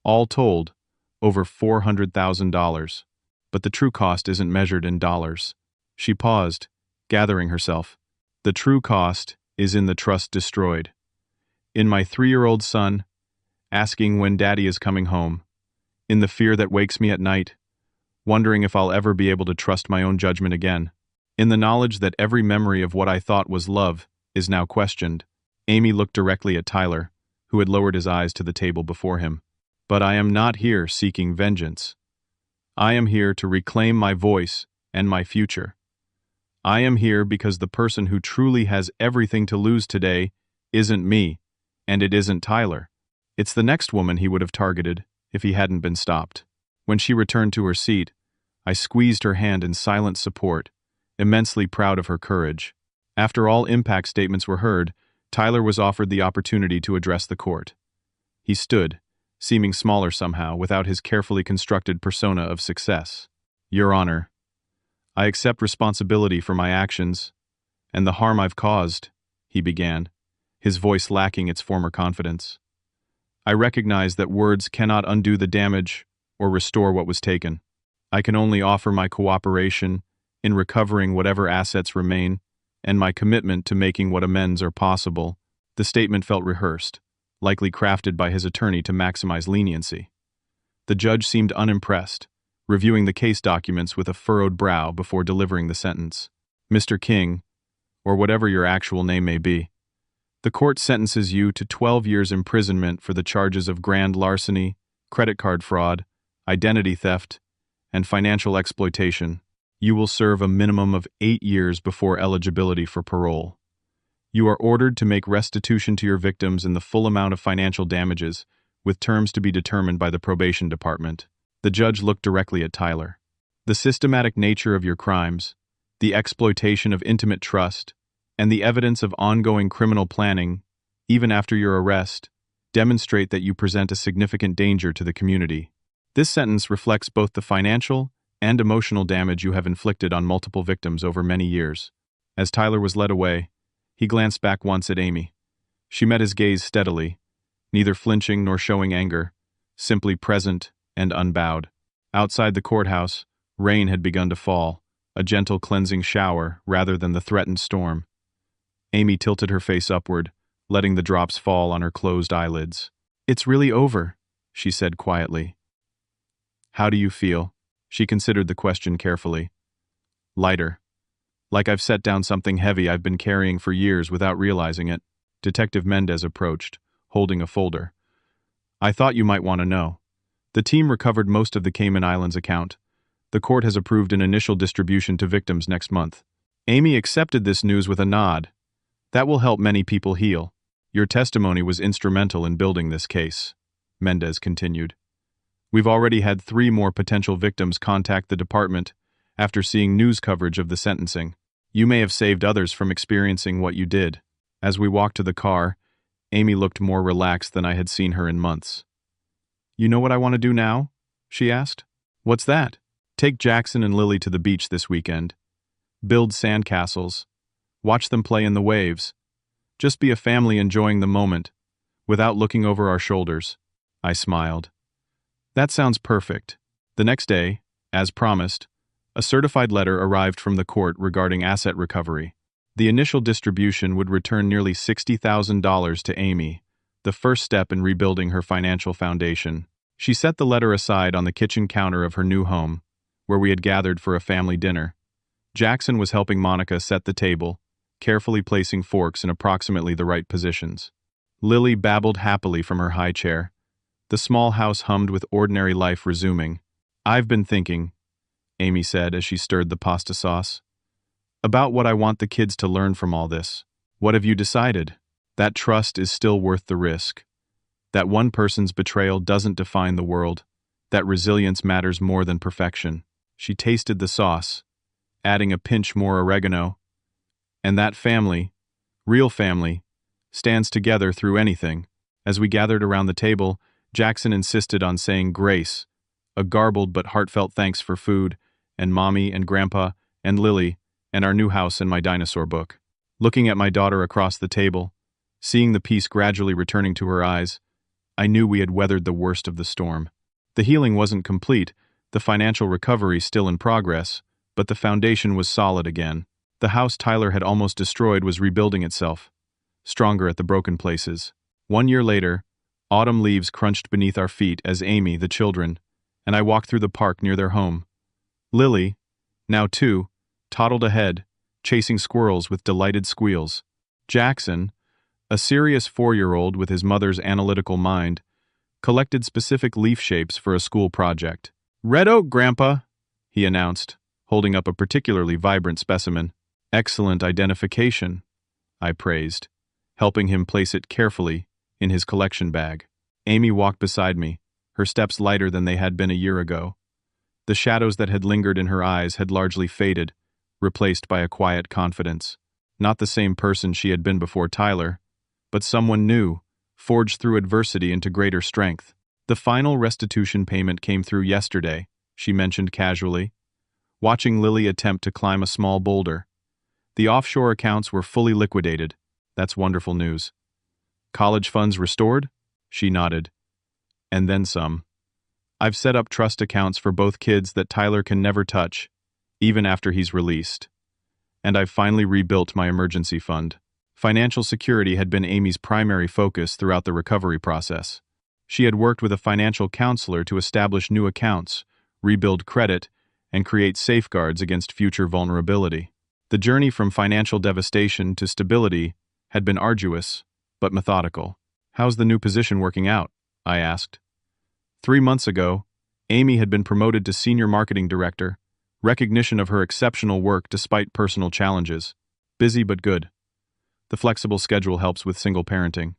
all told, over $400,000. But the true cost isn't measured in dollars. She paused, gathering herself. The true cost is in the trust destroyed. In my 3-year-old son, asking when Daddy is coming home. In the fear that wakes me at night, wondering if I'll ever be able to trust my own judgment again. In the knowledge that every memory of what I thought was love is now questioned. Amy looked directly at Tyler, who had lowered his eyes to the table before him. But I am not here seeking vengeance. I am here to reclaim my voice and my future. I am here because the person who truly has everything to lose today isn't me, and it isn't Tyler. It's the next woman he would have targeted if he hadn't been stopped. When she returned to her seat, I squeezed her hand in silent support, immensely proud of her courage. After all impact statements were heard, Tyler was offered the opportunity to address the court. He stood, seeming smaller somehow, without his carefully constructed persona of success. "Your Honor, I accept responsibility for my actions and the harm I've caused," he began, his voice lacking its former confidence. "I recognize that words cannot undo the damage or restore what was taken. I can only offer my cooperation in recovering whatever assets remain and my commitment to making what amends are possible." The statement felt rehearsed, likely crafted by his attorney to maximize leniency. The judge seemed unimpressed, reviewing the case documents with a furrowed brow before delivering the sentence. "Mr. King, or whatever your actual name may be, the court sentences you to 12 years imprisonment for the charges of grand larceny, credit card fraud, identity theft, and financial exploitation. You will serve a minimum of 8 years before eligibility for parole. You are ordered to make restitution to your victims in the full amount of financial damages, with terms to be determined by the probation department." The judge looked directly at Tyler. "The systematic nature of your crimes, the exploitation of intimate trust, and the evidence of ongoing criminal planning, even after your arrest, demonstrate that you present a significant danger to the community. This sentence reflects both the financial and emotional damage you have inflicted on multiple victims over many years." As Tyler was led away, he glanced back once at Amy. She met his gaze steadily, neither flinching nor showing anger, simply present and unbowed. Outside the courthouse, rain had begun to fall, a gentle cleansing shower rather than the threatened storm. Amy tilted her face upward, letting the drops fall on her closed eyelids. "It's really over," she said quietly. "How do you feel?" She considered the question carefully. "Lighter. Like I've set down something heavy I've been carrying for years without realizing it." Detective Mendez approached, holding a folder. "I thought you might want to know. The team recovered most of the Cayman Islands account. The court has approved an initial distribution to victims next month." Amy accepted this news with a nod. "That will help many people heal. Your testimony was instrumental in building this case," Mendez continued. "We've already had 3 more potential victims contact the department after seeing news coverage of the sentencing. You may have saved others from experiencing what you did." As we walked to the car, Amy looked more relaxed than I had seen her in months. "You know what I want to do now?" she asked. "What's that?" "Take Jackson and Lily to the beach this weekend. Build sandcastles. Watch them play in the waves. Just be a family enjoying the moment, without looking over our shoulders." I smiled. "That sounds perfect." The next day, as promised, a certified letter arrived from the court regarding asset recovery. The initial distribution would return nearly $60,000 to Amy, the first step in rebuilding her financial foundation. She set the letter aside on the kitchen counter of her new home, where we had gathered for a family dinner. Jackson was helping Monica set the table, carefully placing forks in approximately the right positions. Lily babbled happily from her high chair. The small house hummed with ordinary life resuming. "I've been thinking," Amy said as she stirred the pasta sauce, "about what I want the kids to learn from all this." "What have you decided?" "That trust is still worth the risk. That one person's betrayal doesn't define the world. That resilience matters more than perfection." She tasted the sauce, adding a pinch more oregano. "And that family, real family, stands together through anything." As we gathered around the table, Jackson insisted on saying grace, a garbled but heartfelt thanks for food, and Mommy and Grandpa and Lily, and our new house and my dinosaur book. Looking at my daughter across the table, seeing the peace gradually returning to her eyes, I knew we had weathered the worst of the storm. The healing wasn't complete, the financial recovery still in progress, but the foundation was solid again. The house Tyler had almost destroyed was rebuilding itself, stronger at the broken places. 1 year later, autumn leaves crunched beneath our feet as Amy, the children, and I walked through the park near their home. Lily, now 2, toddled ahead, chasing squirrels with delighted squeals. Jackson, a serious 4-year-old with his mother's analytical mind, collected specific leaf shapes for a school project. "Red oak, Grandpa," he announced, holding up a particularly vibrant specimen. "Excellent identification," I praised, helping him place it carefully in his collection bag. Amy walked beside me, her steps lighter than they had been a year ago. The shadows that had lingered in her eyes had largely faded, replaced by a quiet confidence. Not the same person she had been before Tyler, but someone new, forged through adversity into greater strength. The final restitution payment came through yesterday, she mentioned casually, watching Lily attempt to climb a small boulder. The offshore accounts were fully liquidated. That's wonderful news. College funds restored? She nodded. And then some. I've set up trust accounts for both kids that Tyler can never touch, even after he's released. And I've finally rebuilt my emergency fund. Financial security had been Amy's primary focus throughout the recovery process. She had worked with a financial counselor to establish new accounts, rebuild credit, and create safeguards against future vulnerability. The journey from financial devastation to stability had been arduous, but methodical. How's the new position working out? I asked. 3 months ago, Amy had been promoted to senior marketing director, recognition of her exceptional work despite personal challenges. Busy but good. The flexible schedule helps with single parenting.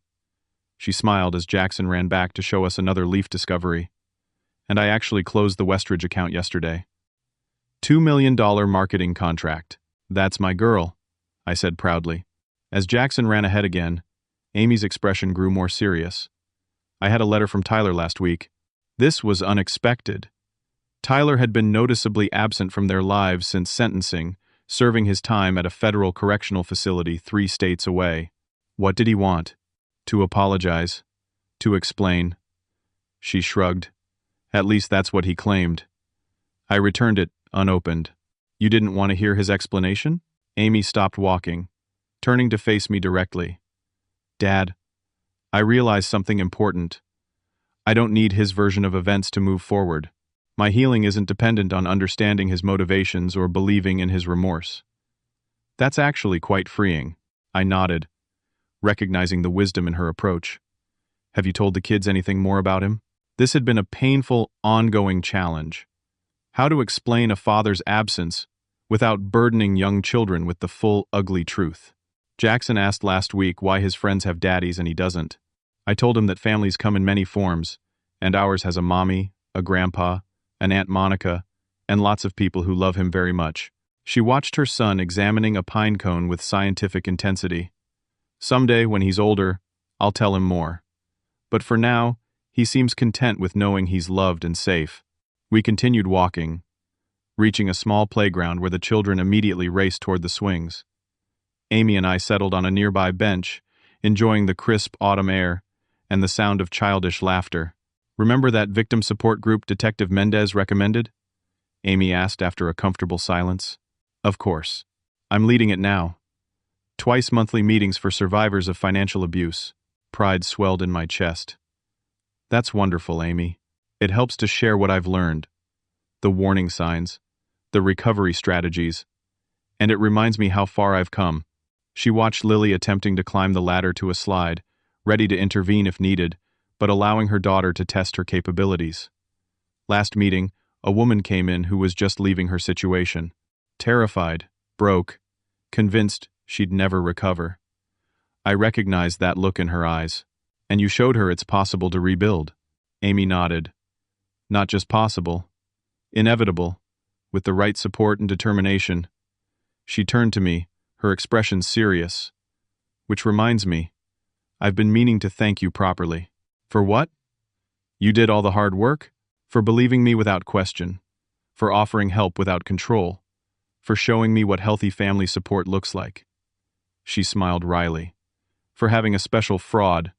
She smiled as Jackson ran back to show us another leaf discovery. And I actually closed the Westridge account yesterday. $2 million marketing contract. That's my girl, I said proudly. As Jackson ran ahead again, Amy's expression grew more serious. I had a letter from Tyler last week. This was unexpected. Tyler had been noticeably absent from their lives since sentencing, serving his time at a federal correctional facility 3 states away. What did he want? To apologize? To explain? She shrugged. At least that's what he claimed. I returned it, unopened. You didn't want to hear his explanation? Amy stopped walking, turning to face me directly. Dad, I realized something important. I don't need his version of events to move forward. My healing isn't dependent on understanding his motivations or believing in his remorse. That's actually quite freeing. I nodded, recognizing the wisdom in her approach. Have you told the kids anything more about him? This had been a painful, ongoing challenge. How to explain a father's absence without burdening young children with the full, ugly truth. Jackson asked last week why his friends have daddies and he doesn't. I told him that families come in many forms, and ours has a mommy, a grandpa, an Aunt Monica, and lots of people who love him very much. She watched her son examining a pine cone with scientific intensity. Someday, when he's older, I'll tell him more. But for now, he seems content with knowing he's loved and safe. We continued walking, reaching a small playground where the children immediately raced toward the swings. Amy and I settled on a nearby bench, enjoying the crisp autumn air and the sound of childish laughter. Remember that victim support group Detective Mendez recommended? Amy asked after a comfortable silence. Of course. I'm leading it now. Twice monthly meetings for survivors of financial abuse. Pride swelled in my chest. That's wonderful, Amy. It helps to share what I've learned. The warning signs, the recovery strategies, and it reminds me how far I've come. She watched Lily attempting to climb the ladder to a slide, ready to intervene if needed, but allowing her daughter to test her capabilities. Last meeting, a woman came in who was just leaving her situation. Terrified, broke, convinced she'd never recover. I recognized that look in her eyes. And you showed her it's possible to rebuild. Amy nodded. Not just possible. Inevitable. With the right support and determination. She turned to me, her expression serious. Which reminds me, I've been meaning to thank you properly. For what? You did all the hard work? For believing me without question. For offering help without control. For showing me what healthy family support looks like. She smiled wryly. For having a special fraud,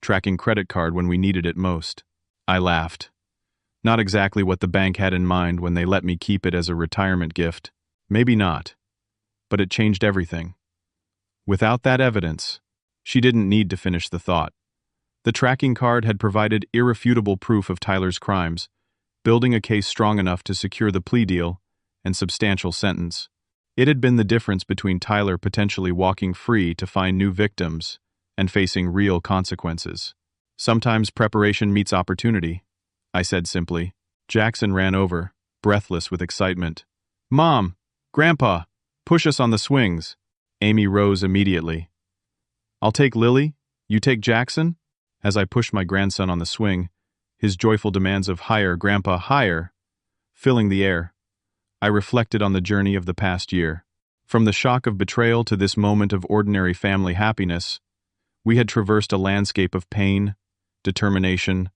tracking credit card when we needed it most. I laughed. Not exactly what the bank had in mind when they let me keep it as a retirement gift. Maybe not. But it changed everything. Without that evidence, she didn't need to finish the thought. The tracking card had provided irrefutable proof of Tyler's crimes, building a case strong enough to secure the plea deal and substantial sentence. It had been the difference between Tyler potentially walking free to find new victims and facing real consequences. Sometimes preparation meets opportunity, I said simply. Jackson ran over, breathless with excitement. Mom! Grandpa! Push us on the swings! Amy rose immediately. I'll take Lily, you take Jackson? As I pushed my grandson on the swing, his joyful demands of higher, Grandpa, higher, filling the air, I reflected on the journey of the past year. From the shock of betrayal to this moment of ordinary family happiness, we had traversed a landscape of pain, determination,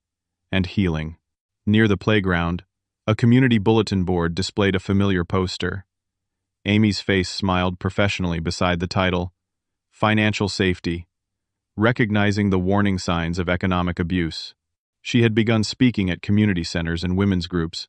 and healing. Near the playground, a community bulletin board displayed a familiar poster. Amy's face smiled professionally beside the title, Financial Safety, recognizing the warning signs of economic abuse. She had begun speaking at community centers and women's groups,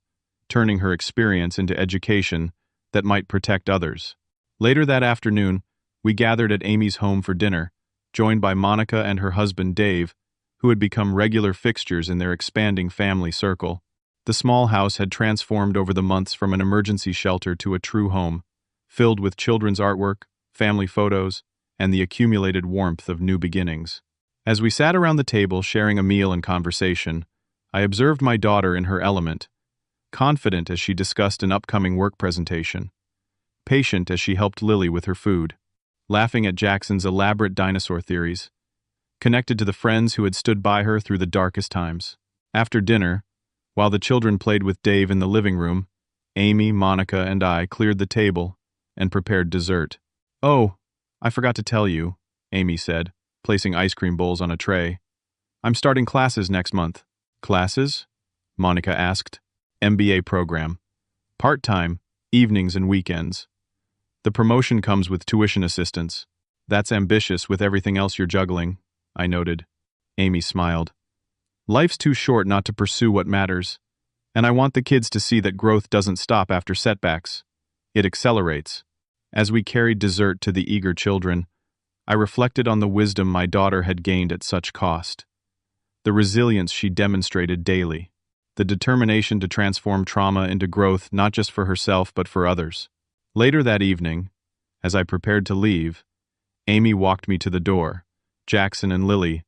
turning her experience into education that might protect others. Later that afternoon, we gathered at Amy's home for dinner, joined by Monica and her husband Dave, who had become regular fixtures in their expanding family circle. The small house had transformed over the months from an emergency shelter to a true home, filled with children's artwork, family photos, and the accumulated warmth of new beginnings. As we sat around the table sharing a meal and conversation, I observed my daughter in her element, confident as she discussed an upcoming work presentation, patient as she helped Lily with her food, laughing at Jackson's elaborate dinosaur theories, connected to the friends who had stood by her through the darkest times. After dinner, while the children played with Dave in the living room, Amy, Monica, and I cleared the table and prepared dessert. "Oh, I forgot to tell you," Amy said, placing ice cream bowls on a tray. "I'm starting classes next month." "Classes?" Monica asked. "MBA program. Part-time, evenings and weekends. The promotion comes with tuition assistance." "That's ambitious with everything else you're juggling," I noted. Amy smiled. "Life's too short not to pursue what matters, and I want the kids to see that growth doesn't stop after setbacks. It accelerates." As we carried dessert to the eager children, I reflected on the wisdom my daughter had gained at such cost. The resilience she demonstrated daily. The determination to transform trauma into growth not just for herself but for others. Later that evening, as I prepared to leave, Amy walked me to the door, Jackson and Lily,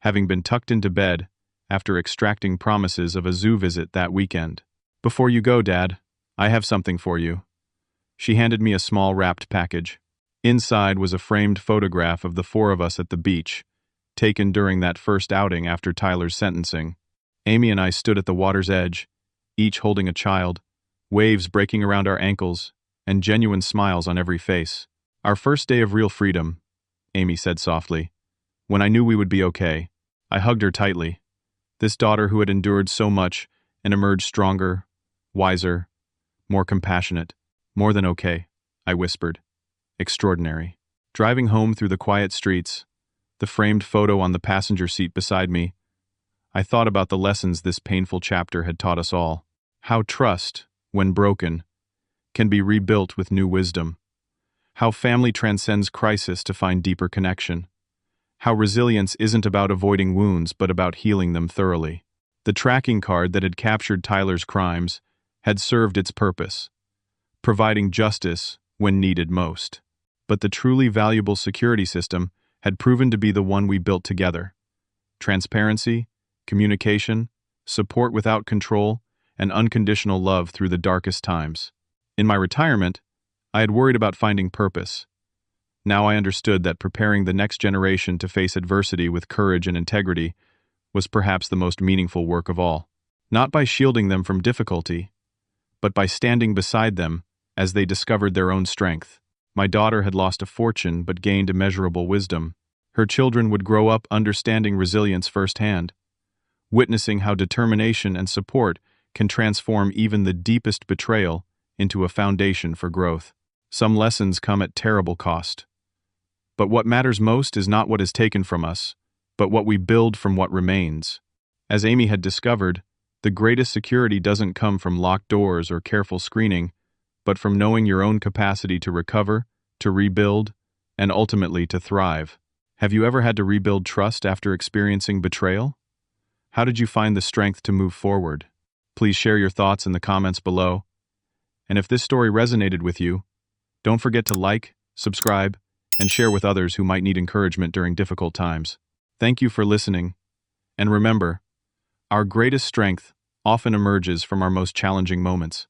having been tucked into bed after extracting promises of a zoo visit that weekend. "Before you go, Dad, I have something for you." She handed me a small wrapped package. Inside was a framed photograph of the four of us at the beach, taken during that first outing after Tyler's sentencing. Amy and I stood at the water's edge, each holding a child, waves breaking around our ankles, and genuine smiles on every face. "Our first day of real freedom," Amy said softly. "When I knew we would be okay." I hugged her tightly. This daughter who had endured so much and emerged stronger, wiser, more compassionate. "More than okay," I whispered. "Extraordinary." Driving home through the quiet streets, the framed photo on the passenger seat beside me, I thought about the lessons this painful chapter had taught us all. How trust, when broken, can be rebuilt with new wisdom. How family transcends crisis to find deeper connection. How resilience isn't about avoiding wounds but about healing them thoroughly. The tracking card that had captured Tyler's crimes had served its purpose, providing justice when needed most. But the truly valuable security system had proven to be the one we built together. Transparency, communication, support without control, and unconditional love through the darkest times. In my retirement, I had worried about finding purpose. Now I understood that preparing the next generation to face adversity with courage and integrity was perhaps the most meaningful work of all. Not by shielding them from difficulty, but by standing beside them as they discovered their own strength. My daughter had lost a fortune but gained immeasurable wisdom. Her children would grow up understanding resilience firsthand, witnessing how determination and support can transform even the deepest betrayal into a foundation for growth. Some lessons come at terrible cost. But what matters most is not what is taken from us, but what we build from what remains. As Amy had discovered, the greatest security doesn't come from locked doors or careful screening, but from knowing your own capacity to recover, to rebuild, and ultimately to thrive. Have you ever had to rebuild trust after experiencing betrayal? How did you find the strength to move forward? Please share your thoughts in the comments below. And if this story resonated with you, don't forget to like, subscribe, and share with others who might need encouragement during difficult times. Thank you for listening. And remember, our greatest strength often emerges from our most challenging moments.